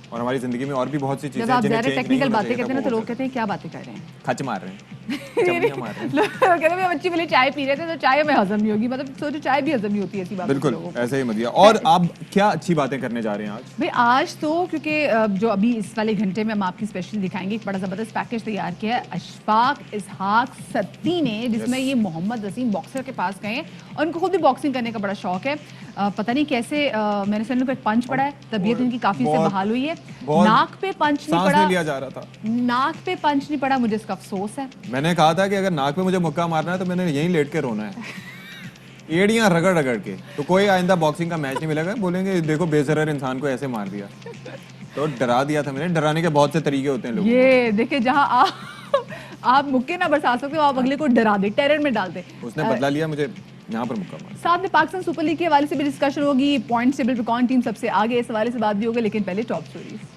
اور ہماری زندگی میں اور بھی بہت سی چیزیں ہیں جنہیں چینج نہیں ہونا چاہیے. ٹیکنیکل باتیں کرتے ہیں نا تو لوگ کہتے ہیں کیا باتیں کر رہے ہیں, کھچ مار رہے ہیں, چپلیاں مار رہے ہیں. لوگ کہتے ہیں بچی پہلے چائے پی رہے تھے تو چائے میں ہضم نہیں ہوگی, مطلب سوچو چائے بھی ہضم نہیں ہوتی ایسی بات. بالکل ایسے ہی مدیہ. اور آپ کیا اچھی باتیں کرنے جا رہے ہیں آج؟ بھائی آج تو کیونکہ جو ابھی اس والے گھنٹے میں ہم آپ کی اسپیشل دکھائیں گے, ایک بڑا زبردست پیکج تیار کیا ہے اشفاق اسحاق ستی نے, جس میں یہ محمد وسیم باکسر کے پاس گئے ہیں اور ان کو خود بھی باکسنگ کرنے کا بڑا شوق ہے. پتہ نہیں کیسے میں نے سننے کو ایک پنچ پڑا ہے, طبیعت ان کی کافی سے بحال ہوئی ہے. ناک پہ پنچ نہیں پڑا, لیا جا رہا تھا, ناک پہ پنچ نہیں پڑا, مجھے اس کا افسوس ہے. میں نے کہا تھا کہ اگر ناک پہ مجھے مکہ مارنا ہے تو میں نے یہیں لیٹ کے رونا ہے, ایڑیاں رگڑ رگڑ کے. تو کوئی آئندہ باکسنگ کا میچ نہیں ملے گا, بولیں گے دیکھو بے ضرر انسان کو ایسے مار دیا. تو ڈرا دیا تھا میں نے. ڈرانے کے بہت سے طریقے ہوتے ہیں لوگوں. یہ دیکھیں جہاں آپ مکے نہ برسا سکتے ہو, آپ اگلے کو ڈرا دے, ٹیرر میں ڈال دے. اس نے بدلا لیا, مجھے یہاں پر مکہ مارا. ساتھ میں پاکستان سپر لیگ کے حوالے سے بھی ڈسکشن ہوگی, پوائنٹس ٹیبل پہ کون ٹیم سب سے آگے, اس حوالے سے بات بھی ہوگی. لیکن پہلے top stories.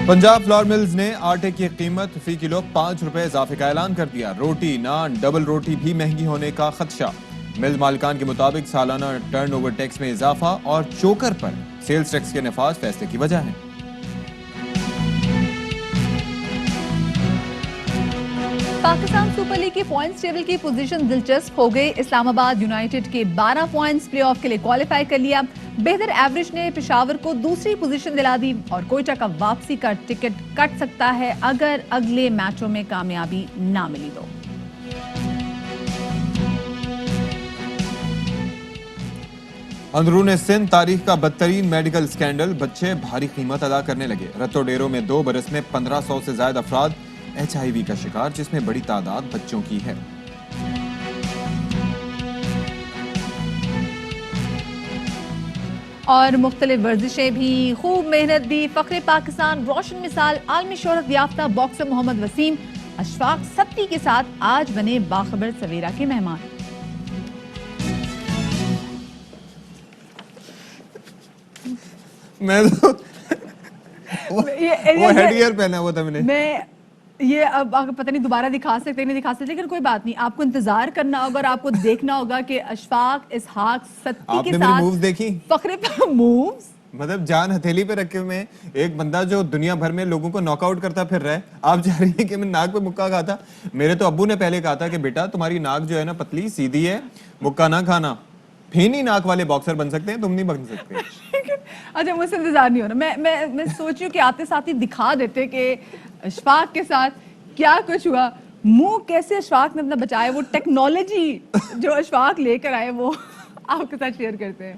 Punjab flour mills نے آٹے کی قیمت فی کلو 5 روپے اضافے کا اعلان کر دیا. روٹی, نان, ڈبل روٹی بھی مہنگی ہونے کا خدشہ. مل مالکان کے مطابق سالانہ ٹرن اوور ٹیکس میں اضافہ اور چوکر پر سیلز ٹیکس کے نفاذ فیصلے کی وجہ ہے. پاکستان سپر لیگ کی پوائنٹس ٹیبل کی پوزیشن دلچسپ ہو گئی. اسلام آباد یونائٹڈ کے 12 پوائنٹس پلے آف کے لیے کوالیفائی کر لیا. بہتر ایوریج نے پشاور کو دوسری پوزیشن دلا دی, اور کوئٹہ کا واپسی کا ٹکٹ کٹ سکتا ہے اگر اگلے میچوں میں کامیابی نہ ملی تو. اندرون سندھ تاریخ کا بدترین میڈیکل سکینڈل, بچے بھاری قیمت ادا کرنے لگے. رتو ڈیرو میں 2 برس میں 1500 سے زائد افراد HIV کا شکار, جس میں بڑی تعداد بچوں کی ہے. اور مختلف ورزشیں بھی, خوب محنت بھی. فخر پاکستان روشن مثال عالمی شہرت یافتہ باکسر محمد وسیم اشفاق ستی کے ساتھ آج بنے باخبر سویرا کے مہمان. میں تو وہ ہیڈ گیئر پہنا ہوا تھا میں یہ اب پتہ نہیں دوبارہ دکھا سکتے نہیں دکھا سکتے, لیکن کوئی بات نہیں, آپ کو انتظار کرنا ہوگا اور آپ کو دیکھنا ہوگا کہ اشفاق اسحاق ستی کے ساتھ مووز دیکھی, فخر مووز, مطلب جان ہتھیلی پہ رکھے ہوئے ایک بندہ جو دنیا بھر میں لوگوں کو ناک آؤٹ کرتا پھر رہا ہے. آپ چاہ رہی ہیں کہ میں ناک پہ مکہ کھاتا؟ میرے تو ابو نے پہلے کہا تھا کہ بیٹا تمہاری ناک جو ہے نا پتلی سیدھی ہے, مکہ نہ کھانا. پھینی ناک والے باکسر بن سکتے ہیں, تم نہیں بن سکتے. اچھا مجھ سے انتظار نہیں ہونا, میں سوچ رہی ہوں کہ آتے ساتھ ہی دکھا دیتے کہ اشفاق کے ساتھ کیا کچھ ہوا. منہ کیسے اشفاق نے اپنا بچایا, وہ ٹیکنالوجی جو اشفاق لے کر آئے وہ آپ کے ساتھ شیئر کرتے ہیں.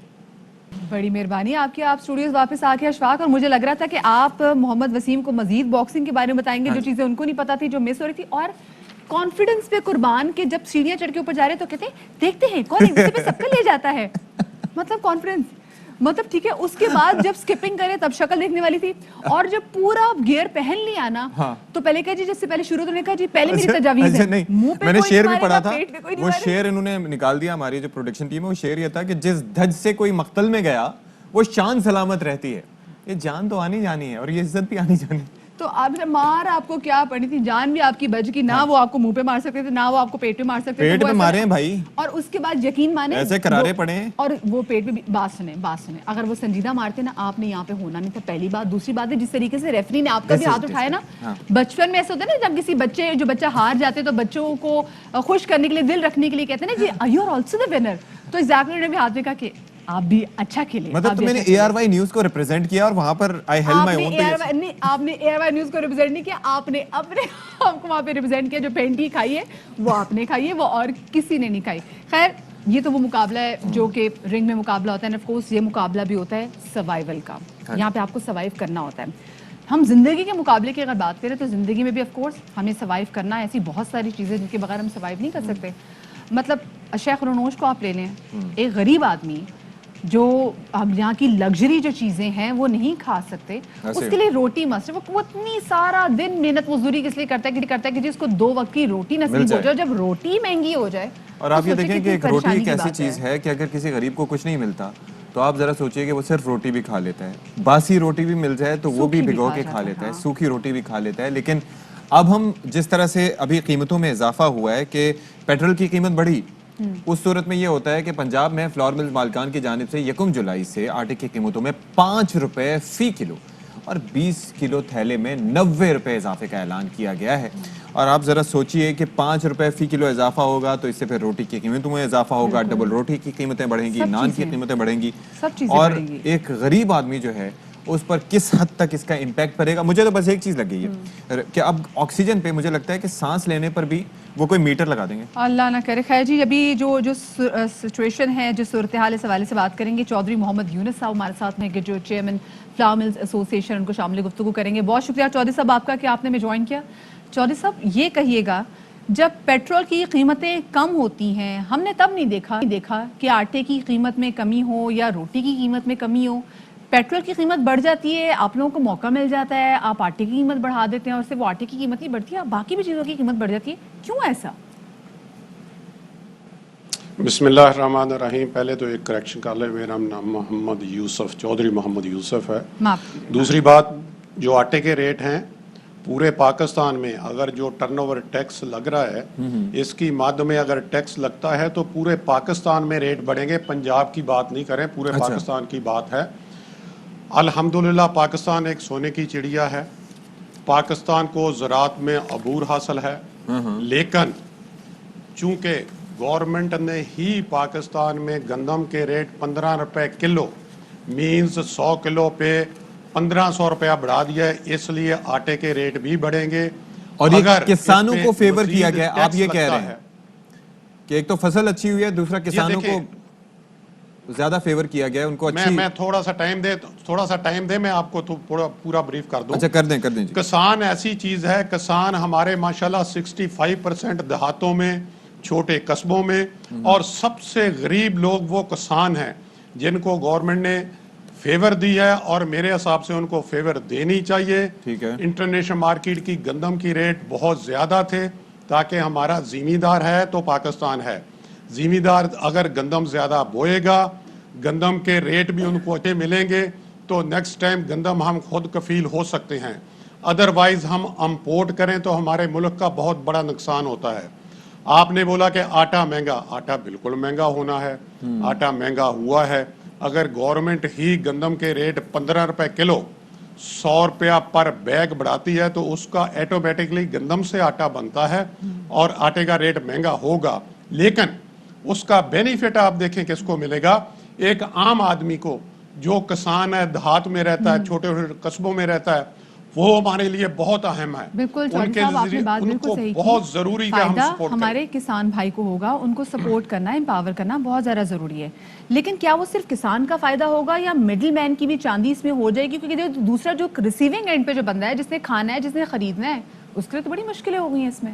بڑی مہربانی آپ کی, آپ اسٹوڈیوز واپس آ کے اشفاق. اور مجھے لگ رہا تھا کہ آپ محمد وسیم کو مزید باکسنگ کے بارے میں بتائیں گے, جو چیزیں ان کو نہیں پتا تھی, جو مس ہو رہی تھی. اور کانفیڈنس پہ قربان کہ جب سیڑھیاں چڑھ کے اوپر جا رہے ہیں تو کہتے ہیں دیکھتے ہیں کون ایک دوسرے پہ سب کا لے جاتا ہے. مطلب کانفیڈنس, مطلب ٹھیک ہے. اس کے بعد جب سکپنگ کرے تب شکل دیکھنے والی تھی, اور جب پورا گیئر پہن لیا نا تو پہلے کہا جی جس سے پہلے شروع تو نے کہا جی پہلے میری تجاویز ہے. نہیں, میں نے شعر بھی پڑھا تھا, وہ شعر انہوں نے نکال دیا, ہماری جو پروڈکشن ٹیم ہے, وہ شعر یہ تھا کہ جس دھج سے کوئی مقتل میں گیا وہ شان سلامت رہتی ہے. یہ جان تو آنی جانی ہے اور یہ عزت بھی آنی جانی. تو آپ نے مار آپ کو کیا پڑنی تھی, جان بھی آپ کی بچ کی, نہ وہ آپ کو منہ پہ مار سکتے تھے نہ وہ آپ کو پیٹ پہ مار سکتے تھے. پیٹ پہ مارے ہیں بھائی, اور اس کے بعد یقین مانے ایسے کرارے پڑے ہیں, اور وہ پیٹ پہ. بات سنیں, اگر وہ سنجیدہ مارتے نا, آپ نے یہاں پہ ہونا نہیں تھا, پہلی بات. دوسری بات ہے جس طریقے سے ریفری نے آپ کا بھی ہاتھ اٹھایا نا, بچپن میں ایسا ہوتا ہے نا جب کسی بچہ ہار جاتے تو بچوں کو خوش کرنے کے لیے, دل رکھنے کے لیے کہتے ہیں نا جی you are also the winner. تو ایگزیکٹلی انہوں نے بھی ہاتھ میں کہا کہ آپ بھی اچھا کھیلے. مطلب تو میں نے اے آر وائی نیوز کو ریپرزینٹ کیا اور وہاں پر آئی ہیلڈ مائی اون. نہیں, آپ نے اے آر وائی نیوز کو ریپرزینٹ نہیں کیا, آپ نے اپنے آپ کو وہاں پہ ریپرزینٹ کیا. جو پینٹی کھائی ہے وہ آپ نے کھائی ہے, وہ اور کسی نے نہیں کھائی. خیر, یہ تو وہ مقابلہ ہے جو کہ رنگ میں مقابلہ ہوتا ہے. آف کورس یہ مقابلہ بھی ہوتا ہے سروائیول کا, یہاں پہ آپ کو سروائیو کرنا ہوتا ہے. ہم زندگی کے مقابلے کی اگر بات کریں تو زندگی میں بھی آف کورس ہمیں سروائیو کرنا ہے. ایسی بہت ساری چیزیں جن کے بغیر ہم سروائیو نہیں کر سکتے. مطلب شیخ رونوش کو آپ لے لیں, ایک غریب آدمی جو ہم یہاں کی لگژری جو چیزیں ہیں وہ نہیں کھا سکتے, اس کے لیے روٹی مسٹ. وہ اتنی سارا دن محنت مزدوری کس لیے کرتا ہے کہ جس کو 2 وقت کی روٹی نصیب ہو جائے. جب روٹی مہنگی ہو جائے, اور آپ یہ دیکھیں کہ ایک روٹی ایک ایسی چیز ہے کہ اگر کسی غریب کو کچھ نہیں ملتا تو آپ ذرا سوچئے کہ وہ صرف روٹی بھی کھا لیتا ہے, باسی روٹی بھی مل جائے تو وہ بھی بھگو کے کھا لیتا ہے, سوکھی روٹی بھی کھا لیتا ہے. لیکن اب ہم جس طرح سے ابھی قیمتوں میں اضافہ ہوا ہے کہ پیٹرول کی قیمت بڑھی, اس صورت میں یہ ہوتا ہے کہ پنجاب میں فلاور ملز مالکان کی جانب سے 1 جولائی سے آٹے کی قیمتوں میں 5 روپے فی کلو اور 20 کلو تھیلے میں 90 روپے اضافے کا اعلان کیا گیا ہے. اور آپ ذرا سوچئے کہ 5 روپے فی کلو اضافہ ہوگا تو اس سے پھر روٹی کی قیمتوں میں اضافہ ہوگا, ڈبل روٹی کی قیمتیں بڑھیں گی, نان کی قیمتیں بڑھیں گی, اور ایک غریب آدمی جو ہے اس پر کس حد تک اس کا امپیکٹ پڑے گا. مجھے تو بس ایک چیز لگ گئی ہے کہ اب آکسیجن پہ مجھے لگتا ہے کہ سانس لینے پر بھی وہ کوئی میٹر لگا دیں گے. اللہ نہ کرے. خیر جی, ابھی جو سچویشن ہے, جو صورتحال اس حوالے سے بات کریں گے. چودھری محمد یونس صاحب ہمارے ساتھ ہیں کہ جو چیئرمین فلاور ملز ایسوسی ایشن, ان کو شامل گفتگو کریں گے. بہت شکریہ چودھری صاحب آپ کا کہ آپ نے ہمیں جوائن کیا. چودھری صاحب یہ کہیے گا, جب پیٹرول کی قیمتیں کم ہوتی ہیں, ہم نے تب نہیں دیکھا کہ آٹے کی قیمت میں کمی ہو یا روٹی کی قیمت میں کمی ہو. پیٹرول کی قیمت بڑھ جاتی ہے, آپ لوگوں کو موقع مل جاتا ہے, آپ آٹے کی قیمت بڑھا دیتے ہیں, اور صرف وہ آٹے کی قیمت نہیں بڑھتی ہے, باقی بھی چیزوں کی قیمت بڑھ جاتی ہے. کیوں ایسا؟ بسم اللہ الرحمن الرحیم. پہلے تو ایک کریکشن کر لیں, میرا نام محمد یوسف, چودھری محمد یوسف ہے. دوسری بات, جو آٹے کے ریٹ ہیں پورے پاکستان میں, اگر جو ٹرن اوور ٹیکس لگ رہا ہے, اس کی مد میں اگر ٹیکس لگتا ہے تو پورے پاکستان میں ریٹ بڑھیں گے. پنجاب کی بات نہیں کریں, پورے پاکستان کی بات ہے. الحمدللہ پاکستان ایک سونے کی چڑیا ہے, پاکستان کو زراعت میں عبور حاصل ہے, لیکن چونکہ گورنمنٹ نے ہی پاکستان میں گندم کے ریٹ 15 روپے کلو مینز 100 کلو پہ 1500 روپیہ بڑھا دیا ہے, اس لیے آٹے کے ریٹ بھی بڑھیں گے. اور یہ کسانوں کو فیور کیا گیا, آپ یہ کہہ رہے ہیں کہ ایک تو فصل اچھی ہوئی ہے, دوسرا کسانوں کو زیادہ فیور کیا گیا ہے, ان کو اچھی. میں تھوڑا سا ٹائم دے, میں آپ کو پورا بریف کر دوں. اچھا کر دیں جی. کسان ایسی چیز ہے, کسان ہمارے ماشاءاللہ 65% دیہاتوں میں, چھوٹے قصبوں میں, اور سب سے غریب لوگ وہ کسان ہیں جن کو گورنمنٹ نے فیور دی ہے, اور میرے حساب سے ان کو فیور دینی چاہیے. انٹرنیشنل مارکیٹ کی گندم کی ریٹ بہت زیادہ تھے, تاکہ ہمارا زمیندار ہے تو پاکستان ہے. زمیندار اگر گندم زیادہ بوئے گا, گندم کے ریٹ بھی ان کو اچھے ملیں گے, تو نیکسٹ ٹائم گندم ہم خود کفیل ہو سکتے ہیں. ادروائز ہم امپورٹ کریں تو ہمارے ملک کا بہت بڑا نقصان ہوتا ہے. آپ نے بولا کہ آٹا مہنگا, آٹا بالکل مہنگا ہونا ہے, آٹا مہنگا ہوا ہے. اگر گورنمنٹ ہی گندم کے ریٹ 15 روپے کلو 100 روپیہ پر بیگ بڑھاتی ہے تو اس کا ایٹومیٹکلی گندم سے آٹا بنتا ہے اور آٹے کا ریٹ مہنگا ہوگا. لیکن اس کا بینیفٹ آپ دیکھیں کس کو ملے گا, ایک عام آدمی کو جو کسان ہے, دیہات میں رہتا ہے, چھوٹے چھوٹے قصبوں میں رہتا ہے, وہ ہمارے لیے بہت اہم ہے. بالکل چودھری صاحب, آپ نے بات بالکل صحیح کی. بہت ضروری ہے ہم سپورٹ کریں. ہمارے کسان بھائی کو ہوگا, ان کو سپورٹ کرنا, امپاور کرنا بہت زیادہ ضروری ہے. لیکن کیا وہ صرف کسان کا فائدہ ہوگا یا مڈل مین کی بھی چاندی اس میں ہو جائے گی؟ کیونکہ دوسرا جو ریسیونگ اینڈ پہ جو بندہ ہے, جس نے کھانا ہے, جس نے خریدنا ہے, اس کے لیے تو بڑی مشکلیں ہو گئی ہیں اس میں.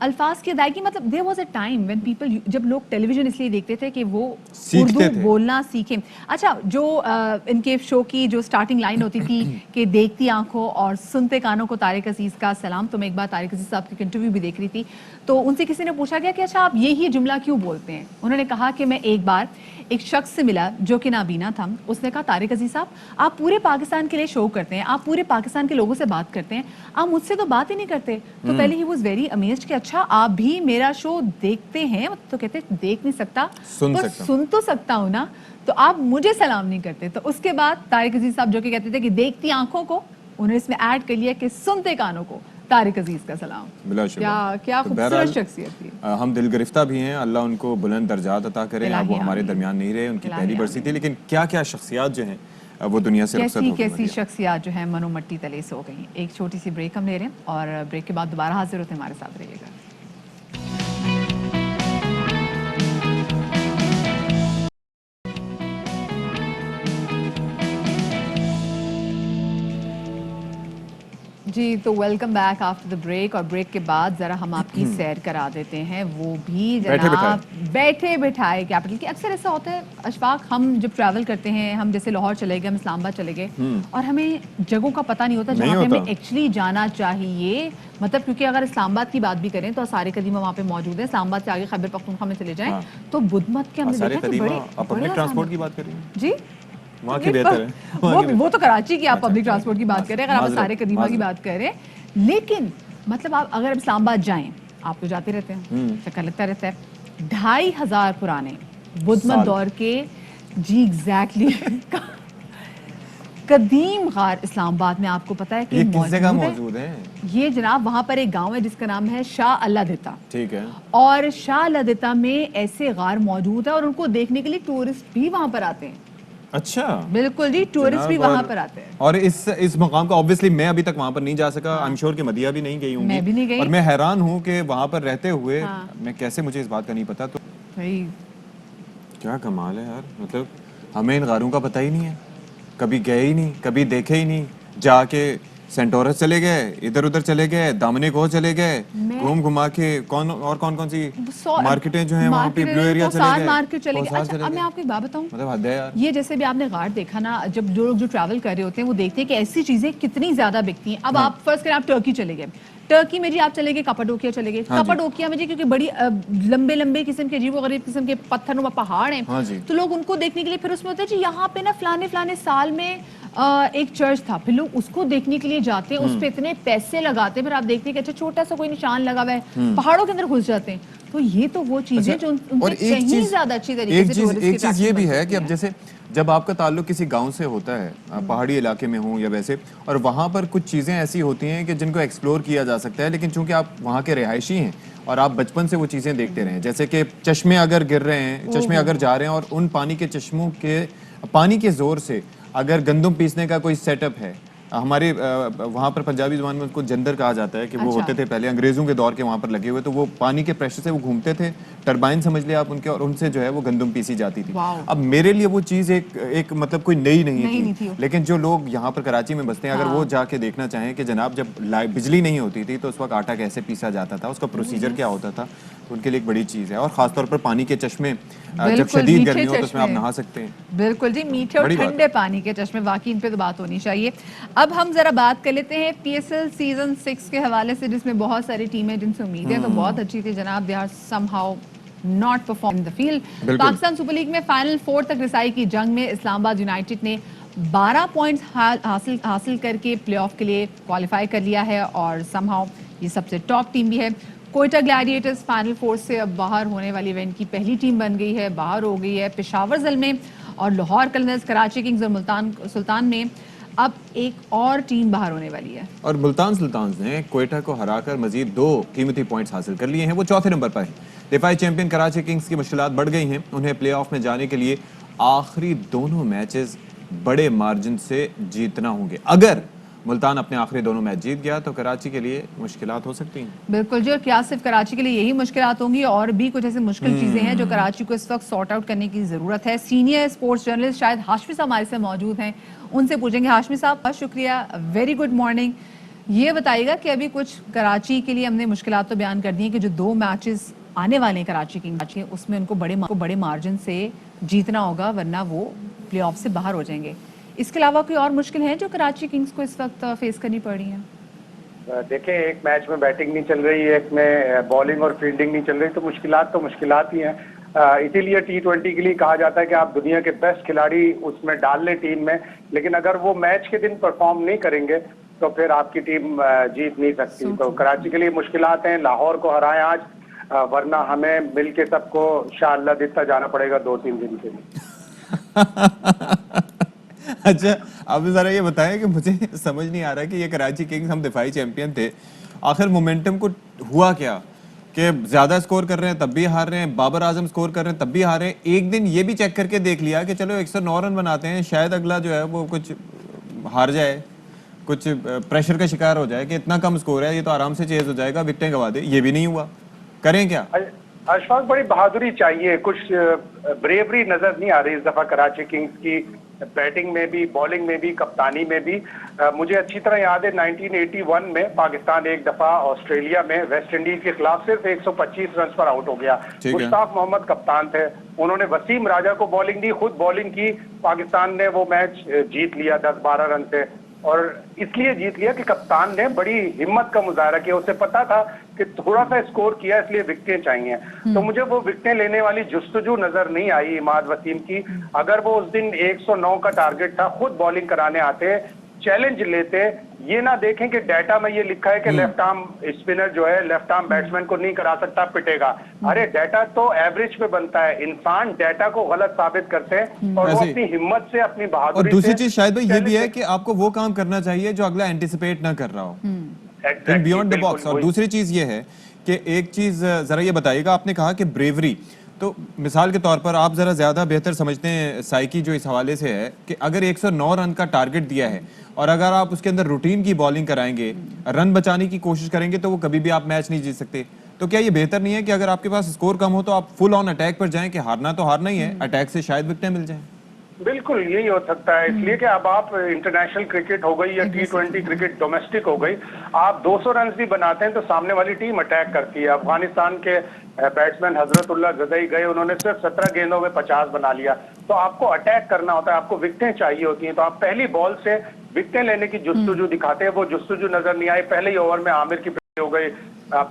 الفاظ کی ادائیگی مطلب there was a time when people جب لوگ ٹیلی ویژن اس لیے دیکھتے تھے کہ وہ سیکھتے اردو تھے. بولنا سیکھیں. اچھا جو ان کے شو کی جو سٹارٹنگ لائن ہوتی تھی کہ دیکھتی آنکھوں اور سنتے کانوں کو طارق عزیز کا سلام, تو میں ایک بار طارق عزیز صاحب کی انٹرویو بھی دیکھ رہی تھی تو ان سے کسی نے پوچھا گیا کہ اچھا آپ یہی جملہ کیوں بولتے ہیں. انہوں نے کہا کہ میں ایک بار ایک شخص سے ملا جو کہ نابینا تھا, اس نے کہا طارق عزیز صاحب آپ پورے پاکستان کے لیے شو کرتے ہیں, آپ پورے پاکستان کے لوگوں سے بات کرتے ہیں, آپ مجھ سے تو بات ہی نہیں کرتے. تو پہلے ہی واز ویری امیزڈ کہ اچھا آپ بھی میرا شو دیکھتے ہیں, تو کہتے دیکھ نہیں سکتا سن تو سکتا ہوں نا, تو آپ مجھے سلام نہیں کرتے. تو اس کے بعد طارق عزیز صاحب جو کہ کہتے تھے کہ دیکھتی آنکھوں کو, انہوں نے اس میں ایڈ کر لیا کہ سنتے کانوں کو طارق عزیز کا سلام. بلا شبہ. کیا خوبصورت شخصیت تھی. ہم دل گرفتہ بھی ہیں, اللہ ان کو بلند درجات عطا کرے. اب وہ ہمارے درمیان نہیں رہے, ان کی پہلی برسی تھی, لیکن کیا کیا شخصیات جو ہیں وہ دنیا سے رخصت ہو گئی. کیسی شخصیات جو ہیں منو مٹی تلے سے ہو گئی. ایک چھوٹی سی بریک ہم لے رہے ہیں اور بریک کے بعد دوبارہ حاضر ہوتے ہیں, ہمارے ساتھ رہیے گا. جی تو welcome back after the break, اور بریک کے بعد ذرا ہم آپ کی سیر کرا دیتے ہیں, وہ بھی جناب بیٹھے بٹھائے کیپٹل کی. اکثر ایسا ہوتا ہے اشفاق, ہم جب ٹریول کرتے ہیں, ہم جیسے لاہور چلے گئے, ہم اسلام آباد چلے گئے, اور ہمیں جگہوں کا پتہ نہیں ہوتا جہاں پہ ہمیں ایکچولی جانا چاہیے. مطلب کیونکہ اگر اسلام آباد کی بات بھی کریں تو آثار قدیمہ وہاں پہ موجود ہے. اسلام آباد سے آگے خیبر پختونخوا میں چلے جائیں تو بدھ مت کے ہم نے دیکھا کہ بڑے پبلک ٹرانسپورٹ کی بات کر رہی ہیں جی وہاں کی بہتر ہے, وہ تو کراچی کی آپ پبلک ٹرانسپورٹ کی بات کر رہے ہیں, اگر آپ سارے قدیمہ کی بات کر رہے ہیں. لیکن مطلب آپ اگر اسلام آباد جائیں, آپ تو جاتے رہتے ہیں, چکر لگتا رہتا ہے. 2500 پرانے بدھ مت دور کے جی ایگزیکٹلی قدیم غار اسلام آباد میں آپ کو پتا ہے کہ کس جگہ موجود ہے. یہ جناب وہاں پر ایک گاؤں ہے جس کا نام ہے شاہ اللہ دتا. ٹھیک ہے. اور شاہ اللہ دتا میں ایسے غار موجود ہے اور ان کو دیکھنے کے لیے ٹورسٹ بھی وہاں پر آتے ہیں. اچھا بالکل جی, ٹورسٹ بھی وہاں پر آتے ہیں. اور اس مقام کا obviously میں ابھی تک وہاں پر نہیں جا سکا. I'm sure کہ مدیہ بھی نہیں گئی ہوں میں بھی نہیں گئی, اور میں حیران ہوں کہ وہاں پر رہتے ہوئے میں کیسے, مجھے اس بات کا نہیں پتا. تو کیا کمال ہے یار, مطلب ہمیں ان غاروں کا پتہ ہی نہیں ہے, کبھی گئے ہی نہیں, کبھی دیکھے ہی نہیں. جا کے سینٹورس چلے گئے, ادھر ادھر چلے گئے, دامنے کو چلے گئے, گھما کے کون سی مارکیٹیں جو ہیں وہاں پہ, بلو ایریا چلے گئے. اچھا اب میں آپ کو ایک بات بتاؤں, مطلب حد ہے یار. یہ جیسے بھی آپ نے غار دیکھا نا, جب جو لوگ جو ٹریول کر رہے ہوتے ہیں وہ دیکھتے ہیں کہ ایسی چیزیں کتنی زیادہ بکتی ہیں. اب آپ فرض کریں آپ ٹرکی چلے گئے, ٹرکی میں جی آپ چلے گئے کپاڈوکیا چلے گئے. کپاڈوکیا میں جی کیونکہ بڑی لمبے لمبے قسم کے عجیب و غریب قسم کے پتھر نما پہاڑ ہیں, تو لوگ ان کو دیکھنے کے لیے پھر اس میں ہوتا ہے جی یہاں پہ نا فلانے سال میں ایک چرچ تھا, پھر لوگ اس کو دیکھنے کے لیے جاتے ہیں, اس پہ اتنے پیسے لگاتے ہیں, پھر آپ دیکھتے ہیں کہ اچھا چھوٹا سا کوئی نشان لگا ہوا ہے, پہاڑوں کے اندر گھس جاتے ہیں. تو یہ تو وہ چیزیں جو ان سے کہیں زیادہ اچھی طریقے سے ایک چیز یہ بھی ہے کہ اب جیسے جب آپ کا تعلق کسی گاؤں سے ہوتا ہے, پہاڑی علاقے میں ہوں یا ویسے, اور وہاں پر کچھ چیزیں ایسی ہوتی ہیں کہ جن کو ایکسپلور کیا جا سکتا ہے, لیکن چونکہ آپ وہاں کے رہائشی ہیں اور آپ بچپن سے وہ چیزیں دیکھتے رہے ہیں, جیسے کہ چشمے اگر گر رہے ہیں, چشمے اگر جا رہے ہیں, اور ان پانی کے چشموں کے پانی کے زور سے اگر گندم پیسنے کا کوئی سیٹ اپ ہے, ہمارے وہاں پر پنجابی زبان میں اس کو جندر کہا جاتا ہے, کہ وہ ہوتے تھے پہلے انگریزوں کے دور کے وہاں پر لگے ہوئے, تو وہ پانی کے پریشر سے وہ گھومتے تھے, ٹربائن سمجھ لیا آپ ان کے, اور ان سے جو ہے وہ گندم پیسی جاتی تھی. اب میرے لیے وہ چیز ایک مطلب کوئی نئی نہیں تھی, لیکن جو لوگ یہاں پر کراچی میں بستے ہیں, اگر وہ جا کے دیکھنا چاہیں کہ جناب جب بجلی نہیں ہوتی تھی تو اس وقت آٹا کیسے پیسا جاتا تھا, اس کا پروسیجر کیا ہوتا تھا, تو ان کے لیے ایک بڑی چیز ہے. اور خاص طور پر پانی کے چشمے, جب شدید گرمی ہو تو اس میں آپ نہا سکتے ہیں. بالکل جی, میٹھے اور ٹھنڈے پانی کے چشمے, واقعی ان پہ تو بات ہونی چاہیے. اب ہم ذرا بات کر لیتے ہیں پی ایس ایل سیزن 6 کے حوالے سے, جس میں بہت ساری ٹیمیں جن سے امیدیں تو بہت اچھی تھی جناب, they are somehow not perform in the field. Pakistan Super League میں فائنل 4 تک رسائی کی جنگ میں اسلام آباد یونائٹڈ نے 12 پوائنٹس حاصل کر کے پلے آف کے لیے کوالیفائی کر لیا ہے, اور سم ہاؤ یہ سب سے ٹاپ ٹیم بھی ہے. کوئٹہ گلیڈیٹرز فائنل 4 سے اب باہر ہونے والی ایونٹ کی پہلی ٹیم بن گئی ہے, باہر ہو گئی ہے. پشاور زلمے اور لاہور قلندرز, کراچی کنگز اور ملتان سلطان میں اب ایک اور ٹیم باہر ہونے والی ہے. اور ملتان سلطانز نے کوئٹہ کو ہرا کر مزید 2 قیمتی پوائنٹس حاصل کر لیے ہیں, وہ چوتھے نمبر پر ہیں. دفاعی چیمپئن کراچی کنگز کی مشکلات بڑھ گئی ہیں, انہیں پلے آف میں جانے کے لیے آخری دونوں میچز بڑے مارجن سے جیتنا ہوں گے. اگر ملتان اپنے آخری دونوں میچ جیت گیا تو کراچی کے لیے مشکلات ہو سکتی ہیں. بالکل جی, اور کیا صرف کراچی کے لیے یہی مشکلات ہوں گی, اور بھی کچھ ایسے مشکل چیزیں ہیں جو کراچی کو اس وقت سارٹ آؤٹ کرنے کی ضرورت ہے. سینئر اسپورٹس جرنلسٹ شاید ہاشمی صاحب ہمارے سے موجود ہیں, ان سے پوچھیں گے. ہاشمی صاحب بہت شکریہ, ویری گڈ مارننگ. یہ بتائیے گا کہ ابھی کچھ کراچی کے لیے ہم نے مشکلات تو بیان کر دی ہیں کہ جو 2 میچز آنے والے ہیں کراچی کنگز اس میں ان کو بڑے مارجن سے جیتنا ہوگا ورنہ وہ پلے آف سے باہر ہو جائیں گے. اس کے علاوہ کوئی اور مشکل ہے جو کراچی کنگز کو اس وقت فیس کرنی پڑ رہی ہیں؟ دیکھیں ایک میچ میں بیٹنگ نہیں چل رہی ہے, ایک میں بالنگ اور فیلڈنگ نہیں چل رہی, تو مشکلات ہی ہیں. اسی لیے T20 کے لیے کہا جاتا ہے کہ آپ دنیا کے بیسٹ کھلاڑی اس میں ڈال لیں ٹیم میں, لیکن اگر وہ میچ کے دن پرفارم نہیں کریں گے تو پھر آپ کی ٹیم جیت نہیں سکتی. تو کراچی کے لیے مشکلات ہیں. لاہور کو ہرائیں آج, ورنہ ہمیں مل کے سب کو انشاءاللہ دیتا جانا پڑے گا 2-3 دن کے لیے. اچھا آپ ذرا یہ بتائیں کہ مجھے سمجھ نہیں آ رہا کہ یہ کراچی کنگز ہم دفاعی چیمپئن تھے, آخر مومنٹم کو ہوا کیا کہ زیادہ سکور کر رہے ہیں تب بھی ہار رہے ہیں, بابر اعظم سکور کر رہے ہیں تب بھی ہار رہے ہیں. ایک دن یہ بھی چیک کر کے دیکھ لیا کہ چلو 109 رن بناتے ہیں, شاید اگلا جو ہے وہ کچھ ہار جائے, کچھ پریشر کا شکار ہو جائے کہ اتنا کم سکور ہے یہ تو آرام سے چیز ہو جائے گا, وکٹیں گوا دے. یہ بھی نہیں ہوا, کریں کیا؟ اشفاق بڑی بہادری چاہیے, کچھ بریوری نظر نہیں آ رہی اس دفعہ کراچی کنگز کی, بیٹنگ میں بھی بالنگ میں بھی کپتانی میں بھی. مجھے اچھی طرح یاد ہے 1981 میں پاکستان ایک دفعہ آسٹریلیا میں ویسٹ انڈیز کے خلاف صرف 125 رنز پر آؤٹ ہو گیا. مشتاق محمد کپتان تھے, انہوں نے وسیم راجہ کو بالنگ دی, خود بالنگ کی, پاکستان نے وہ میچ جیت لیا 10-12 رن سے. اور اس لیے جیت لیا کہ کپتان نے بڑی ہمت کا مظاہرہ کیا, اسے پتا تھا کہ تھوڑا سا اسکور کیا اس لیے وکٹیں چاہیے. تو مجھے وہ وکٹیں لینے والی جستجو نظر نہیں آئی عماد وسیم کی. اگر وہ اس دن 109 کا ٹارگٹ تھا, خود بالنگ کرانے آتے, چیلنج لیتے, یہ نہ دیکھیں کہ ڈیٹا میں یہ لکھا ہے کہ لیفٹ آرم اسپنر جو ہے لیفٹ آرم بیٹسمین کو نہیں کرا سکتا, پٹے گا. ارے ڈیٹا تو ایوریج پہ بنتا ہے, انسان ڈیٹا کو غلط ثابت کرتے ہیں اور وہ اپنی ہمت سے اپنی بہادری سے. اور دوسری چیز شاید بھائی یہ بھی ہے کہ آپ کو وہ کام کرنا چاہیے جو اگلا اینٹیسپیٹ نہ کر رہا ہو, بیونڈ دا باکس. اور دوسری چیز یہ ہے کہ ایک چیز ذرا یہ بتائیے گا, آپ نے کہا کہ بریوری, تو مثال کے طور پر آپ ذرا زیادہ بہتر سمجھتے ہیں سائیکی جو اس حوالے سے ہے کہ اگر 109 رن کا ٹارگٹ دیا ہے اور اگر آپ اس کے اندر روٹین کی بالنگ کرائیں گے, رن بچانے کی کوشش کریں گے, تو وہ کبھی بھی آپ میچ نہیں جیت سکتے. تو کیا یہ بہتر نہیں ہے کہ اگر آپ کے پاس اسکور کم ہو تو آپ فل آن اٹیک پر جائیں کہ ہارنا تو ہارنا ہی ہے, اٹیک سے شاید وکٹیں مل جائیں؟ بالکل یہی ہو سکتا ہے, اس لیے کہ اب آپ انٹرنیشنل کرکٹ ہو گئی یا T20 کرکٹ ڈومیسٹک ہو گئی, آپ 200 رنز بھی بناتے ہیں تو سامنے والی ٹیم اٹیک کرتی ہے. افغانستان کے بیٹسمین حضرت اللہ غزائی گئے, انہوں نے صرف 17 گیندوں میں 50 بنا لیا. تو آپ کو اٹیک کرنا ہوتا ہے, آپ کو وکٹیں چاہیے ہوتی ہیں, تو آپ پہلی بال سے وکٹیں لینے کی جستجو دکھاتے ہیں, وہ جستجو نظر نہیں آئی. پہلے ہی اوور میں عامر کی پٹی ہو گئی,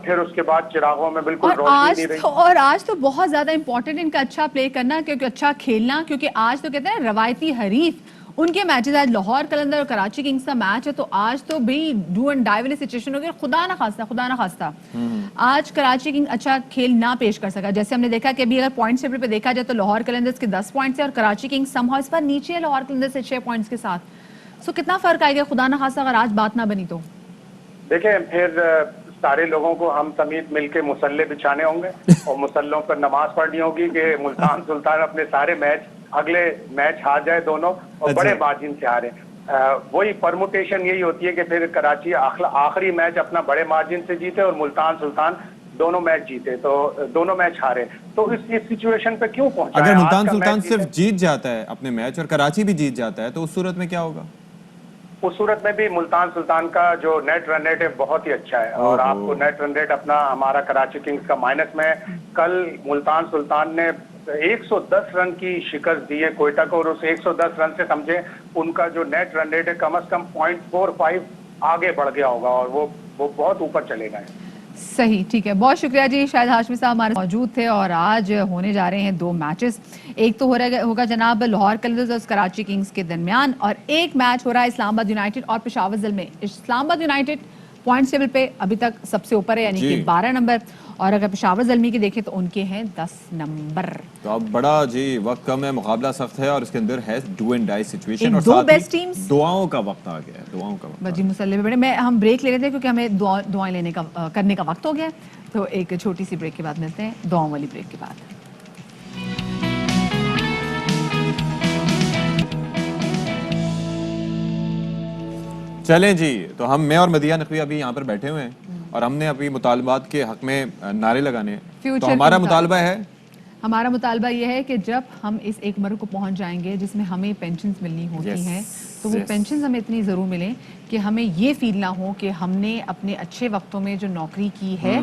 پھر اس کے بعد چراغوں میں بالکل روشنی نہیں رہی. اور آج تو بہت زیادہ امپورٹنٹ ان کا اچھا پلے کرنا, کیونکہ اچھا کھیلنا, کیونکہ آج تو کہتے ہیں روایتی حریف ان کے میچز, آج لاہور قلندر اور کراچی کنگز کا میچ ہے, تو آج تو بھی ڈو اینڈ ڈائی والی سچویشن ہو گئی. خدا نہ خواستہ آج کراچی کنگ اچھا کھیل نہ پیش کر سکا. جیسے ہم نے دیکھا کہ ابھی اگر پوائنٹ ٹیبل پہ دیکھا جائے تو لاہور قلندرز کے 10 پوائنٹس ہیں اور کراچی کنگز سم ہاؤ اس پر نیچے ہے لاہور قلندرز سے 6 پوائنٹس کے ساتھ. سو کتنا فرق آئے گا خدا نہ خواستہ اگر آج بات نہ بنی تو؟ دیکھیں پھر سارے لوگوں کو ہم سمیت مل کے مسلح بچھانے ہوں گے اور مسلحوں پر نماز پڑھنی ہوگی کہ ملتان سلطان اپنے سارے میچ, اگلے میچ ہار جائے دونوں اور بڑے مارجن سے ہارے. وہی پرموٹیشن یہی ہوتی ہے کہ پھر کراچی آخری میچ اپنا بڑے مارجن سے جیتے اور ملتان سلطان دونوں میچ جیتے, تو دونوں میچ ہارے. تو اس سچویشن پہ کیوں پہنچا؟ اگر ملتان سلطان صرف جیت جاتا ہے اپنے میچ اور کراچی بھی جیت جاتا ہے تو اس صورت میں کیا ہوگا؟ اس صورت میں بھی ملتان سلطان کا جو نیٹ رن ریٹ ہے بہت ہی اچھا ہے, اور آپ کو نیٹ رن ریٹ اپنا ہمارا کراچی کنگز کا مائنس میں. کل ملتان سلطان نے 110 رن کی شکست دی ہے کوئٹہ کو, اور اس 110 رن سے سمجھے ان کا جو نیٹ رن ریٹ ہے کم از کم 0.45 آگے بڑھ گیا ہوگا, اور وہ بہت اوپر چلے گئے. صحیح, ٹھیک ہے, بہت شکریہ جی. شاہد ہاشمی صاحب ہمارے موجود تھے, اور آج ہونے جا رہے ہیں 2 میچز. ایک تو ہوگا جناب لاہور قلندرز اور کراچی کنگز کے درمیان, اور ایک میچ ہو رہا ہے اسلام آباد یونائٹڈ اور پشاور زلمی. اسلام آباد یونائٹڈ پوائنٹس ٹیبل پہ ابھی تک سب سے اوپر ہے, یعنی کہ 12 نمبر, اور اگر پشاور زلمی کی دیکھیں تو ان کے ہیں 10 نمبر. تو اب بڑا جی وقت کم ہے, مقابلہ سخت ہے, اور اس کے اندر ہے ڈو اینڈ ڈائی سچویشن, اور دو بیسٹ ساتھ ٹیمز, دعاؤں کا وقت آ گیا ہے, دعاؤں کا وقت. جی مسلح میں بڑے ہم بریک لے رہے تھے کیونکہ ہمیں دعائیں لینے کا کرنے کا وقت ہو گیا, تو ایک چھوٹی سی بریک کے بعد ملتے ہیں, دعاؤں والی بریک کے بعد. چلیں جی, تو ہم میں اور مدیہ نقوی ابھی یہاں پر بیٹھے ہوئے ہیں, اور ہم نے ابھی مطالبات کے حق میں نعرے لگانے ہیں. تو ہمارا مطالبہ ہے, ہمارا مطالبہ یہ ہے کہ جب ہم اس ایک عمر کو پہنچ جائیں گے جس میں ہمیں پینشنز ملنی ہوتی ہیں, تو وہ پینشنز ہمیں اتنی ضرور ملیں کہ ہمیں یہ فیل نہ ہو کہ ہم نے اپنے اچھے وقتوں میں جو نوکری کی ہے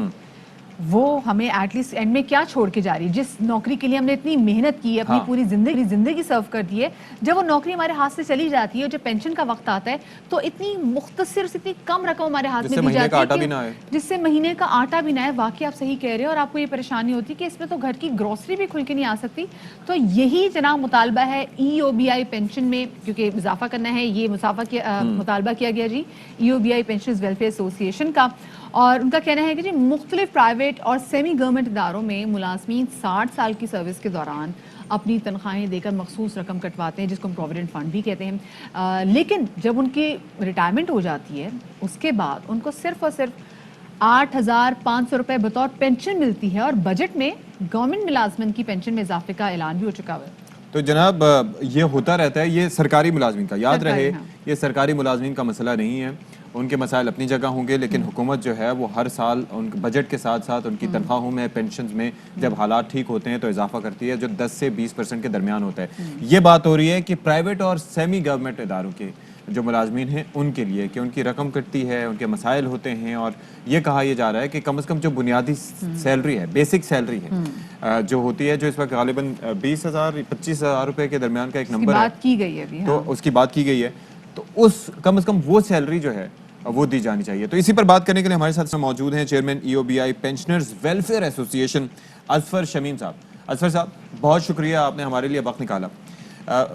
وہ ہمیں ایٹ لیسٹ اینڈ میں کیا چھوڑ کے جا رہی ہے. جس نوکری کے لیے ہم نے اتنی محنت کی ہے, اپنی پوری زندگی سرو کر دی ہے, جب وہ نوکری ہمارے ہاتھ سے چلی جاتی ہے اور جب پینشن کا وقت آتا ہے تو اتنی مختصر, اتنی کم رقم ہمارے ہاتھ میں دی جاتی ہے جس سے مہینے کا آٹا بھی نہ ہے. واقعی آپ صحیح کہہ رہے ہیں, اور آپ کو یہ پریشانی ہوتی ہے کہ اس میں تو گھر کی گروسری بھی کھل کے نہیں آ سکتی. تو یہی جناب مطالبہ ہے EOBI پینشن میں, کیونکہ اضافہ کرنا ہے, یہ مطالبہ کیا گیا جی EOBI پینشنرز ویلفیئر ایسوسی ایشن کا, اور ان کا کہنا ہے کہ جی مختلف پرائیویٹ اور سیمی گورنمنٹ اداروں میں ملازمین 60 سال کی سروس کے دوران اپنی تنخواہیں دے کر مخصوص رقم کٹواتے ہیں جس کو ہم پروویڈنٹ فنڈ بھی کہتے ہیں, لیکن جب ان کی ریٹائرمنٹ ہو جاتی ہے اس کے بعد ان کو صرف اور صرف 8,500 روپے بطور پینشن ملتی ہے, اور بجٹ میں گورنمنٹ ملازمین کی پینشن میں اضافے کا اعلان بھی ہو چکا ہے. تو جناب یہ ہوتا رہتا ہے, یہ سرکاری ملازمین کا, یاد رہے یہ سرکاری ملازمین کا مسئلہ نہیں ہے, ان کے مسائل اپنی جگہ ہوں گے, لیکن حکومت جو ہے وہ ہر سال ان بجٹ کے ساتھ ساتھ ان کی تنخواہوں میں, پینشنز میں جب حالات ٹھیک ہوتے ہیں تو اضافہ کرتی ہے, جو 10 سے 20% کے درمیان ہوتا ہے. یہ بات ہو رہی ہے کہ پرائیویٹ اور سیمی گورنمنٹ اداروں کے جو ملازمین ہیں ان کے لیے, کہ ان کی رقم کٹتی ہے, ان کے مسائل ہوتے ہیں, اور یہ کہا یہ جا رہا ہے کہ کم از کم جو بنیادی سیلری ہے, بیسک سیلری ہے جو ہوتی ہے, جو اس وقت غالباً 20,000-25,000 روپے کے درمیان کا ایک نمبر ہے, کی گئی ہے تو اس کی بات کی گئی ہے, تو اس کم از کم وہ سیلری جو ہے وہ دی جانی چاہیے. تو اسی پر بات کرنے کے لیے ہمارے ساتھ موجود ہیں چیئرمین EOBI پینشنرز ویلفیئر ایسوسی ایشن اظفر شمیم صاحب. اظفر صاحب بہت شکریہ, آپ نے ہمارے لیے وقت نکالا.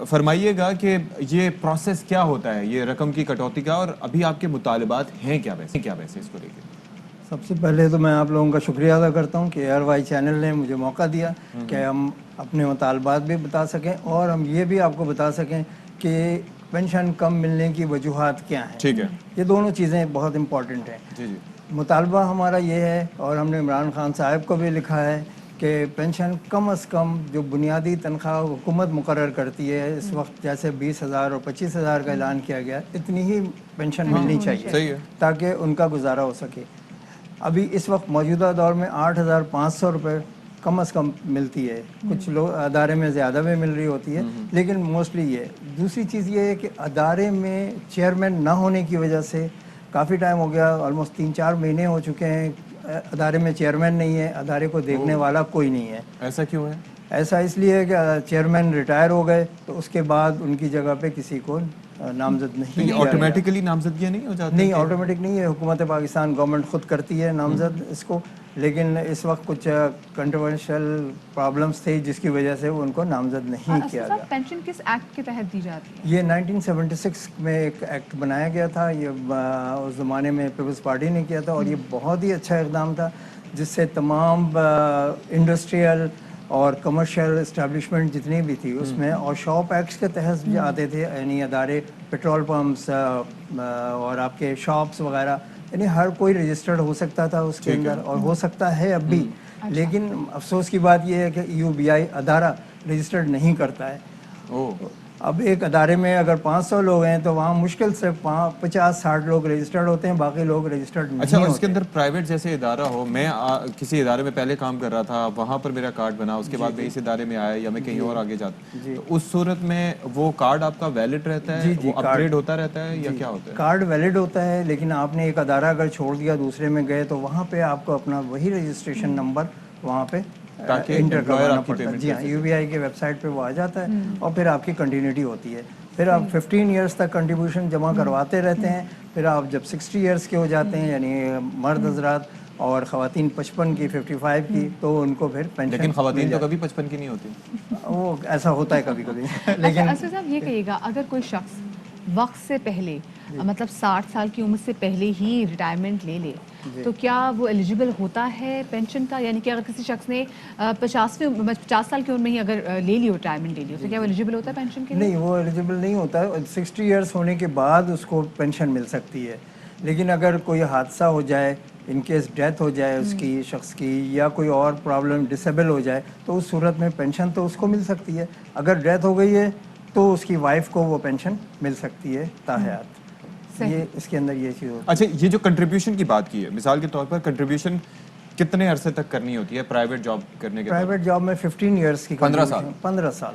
فرمائیے گا کہ یہ پروسیس کیا ہوتا ہے یہ رقم کی کٹوتی کا, اور ابھی آپ کے مطالبات ہیں کیا ویسے اس کو لے کے؟ سب سے پہلے تو میں آپ لوگوں کا شکریہ ادا کرتا ہوں کہ ARY چینل نے مجھے موقع دیا کہ ہم اپنے مطالبات بھی بتا سکیں, اور ہم یہ بھی آپ کو بتا سکیں کہ پینشن کم ملنے کی وجوہات کیا ہیں. ٹھیک ہے, یہ دونوں چیزیں بہت امپورٹنٹ ہیں. جی جی. مطالبہ ہمارا یہ ہے, اور ہم نے عمران خان صاحب کو بھی لکھا ہے, کہ پینشن کم از کم جو بنیادی تنخواہ حکومت مقرر کرتی ہے اس وقت, جیسے 20,000 اور 25,000 کا اعلان کیا گیا, اتنی ہی پینشن ملنی چاہیے تاکہ ان کا گزارا ہو سکے. ابھی اس وقت موجودہ دور میں 8,500 روپے کم از کم ملتی ہے, کچھ لوگ ادارے میں زیادہ بھی مل رہی ہوتی ہے, لیکن موسٹلی یہ. دوسری چیز یہ ہے کہ ادارے میں چیئرمین نہ ہونے کی وجہ سے کافی ٹائم ہو گیا, آلموسٹ 3-4 مہینے ہو چکے ہیں, ادارے میں چیئرمین نہیں ہے, ادارے کو دیکھنے والا کوئی نہیں ہے. ایسا کیوں ہے؟ ایسا اس لیے کہ چیئرمین ریٹائر ہو گئے تو اس کے بعد ان کی جگہ پہ کسی کو نامزد نہیں کیا. آٹومیٹکلی نامزدگیاں نہیں ہو جاتی؟ نہیں, آٹومیٹک نہیں ہے, حکومت پاکستان گورنمنٹ خود کرتی ہے نامزد اس کو, لیکن اس وقت کچھ کنٹروورشل پرابلمس تھے جس کی وجہ سے ان کو نامزد نہیں کیا گیا. پینشن کس ایکٹ کے تحت دی جاتی ہے؟ یہ 1976 میں ایک ایکٹ بنایا گیا تھا, یہ اس زمانے میں پیپلز پارٹی نے کیا تھا, اور یہ بہت ہی اچھا اقدام تھا جس سے تمام انڈسٹریل اور کمرشل اسٹیبلشمنٹ جتنی بھی تھی اس میں, اور شاپ ایکٹس کے تحت بھی آتے تھے, یعنی ادارے پیٹرول پمپس اور آپ کے شاپس وغیرہ, یعنی ہر کوئی رجسٹرڈ ہو سکتا تھا اس کے اندر, اور ہو سکتا ہے اب بھی. لیکن افسوس کی بات یہ ہے کہ EOBI ادارہ رجسٹرڈ نہیں کرتا ہے. اب ایک ادارے میں اگر 500 لوگ ہیں تو وہاں مشکل سے 50-60 لوگ رجسٹرڈ ہوتے ہیں, باقی لوگ رجسٹرڈ نہیں ہوتے. اچھا, اس کے اندر پرائیویٹ جیسے ادارہ ہو, میں کسی ادارے میں پہلے کام کر رہا تھا, وہاں پر میرا کارڈ بنا, اس کے بعد میں اس ادارے میں آیا یا میں کہیں اور آگے جاتا, تو اس صورت میں وہ کارڈ آپ کا ویلڈ رہتا ہے, وہ اپ گریڈ ہوتا رہتا ہے یا کیا ہوتا ہے؟ کارڈ ویلڈ ہوتا ہے, لیکن آپ نے ایک ادارہ اگر چھوڑ دیا دوسرے میں گئے تو وہاں پہ آپ کو اپنا وہی رجسٹریشن نمبر وہاں پہ انٹر کروانا پڑتا ہے. جی ہاں, EOBI کے ویب سائٹ پہ وہ آ جاتا ہے, اور پھر آپ کی کنٹینیوٹی ہوتی ہے. پھر آپ 15 ایئرس تک کنٹریبیوشن جمع کرواتے رہتے ہیں. پھر آپ جب 60 ایئرس کے ہو جاتے ہیں, یعنی مرد حضرات, اور خواتین 55 کی 55 کی, تو ان کو پھر پینشن. لیکن خواتین تو کبھی 55 کی نہیں ہوتی. وہ ایسا ہوتا ہے کبھی کبھی. لیکن اسد صاحب یہ کہیے گا, اگر کوئی شخص وقت سے پہلے, مطلب 60 سال کی عمر سے پہلے ہی ریٹائرمنٹ لے لے, تو کیا وہ ایلیجیبل ہوتا ہے پینشن کا؟ یعنی کہ اگر کسی شخص نے 50 سال کی عمر میں ہی اگر لے لی ریٹائرمنٹ لے لی, تو کیا وہ ایلیجیبل ہوتا ہے پینشن کے لیے؟ نہیں, وہ ایلیجیبل نہیں ہوتا ہے. 60 ایئرس ہونے کے بعد اس کو پینشن مل سکتی ہے, لیکن اگر کوئی حادثہ ہو جائے, ان کیس ڈیتھ ہو جائے اس کی شخص کی, یا کوئی اور پرابلم ڈسیبل ہو جائے, تو اس صورت میں پینشن تو اس کو مل سکتی ہے. اگر ڈیتھ ہو گئی ہے تو اس کی وائف کو وہ پینشن مل سکتی ہے تاحیات. یہ اس کے اندر یہ چیز ہوتی ہے. اچھا, یہ جو کنٹریبیوشن کی بات کی ہے, مثال کے طور پر کنٹریبیوشن کتنے عرصے تک کرنی ہوتی ہے پرائیویٹ جاب کرنے کے؟ پرائیویٹ جاب میں 15 ایئرس کی 15 سال.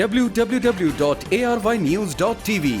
www.arYnews.tv।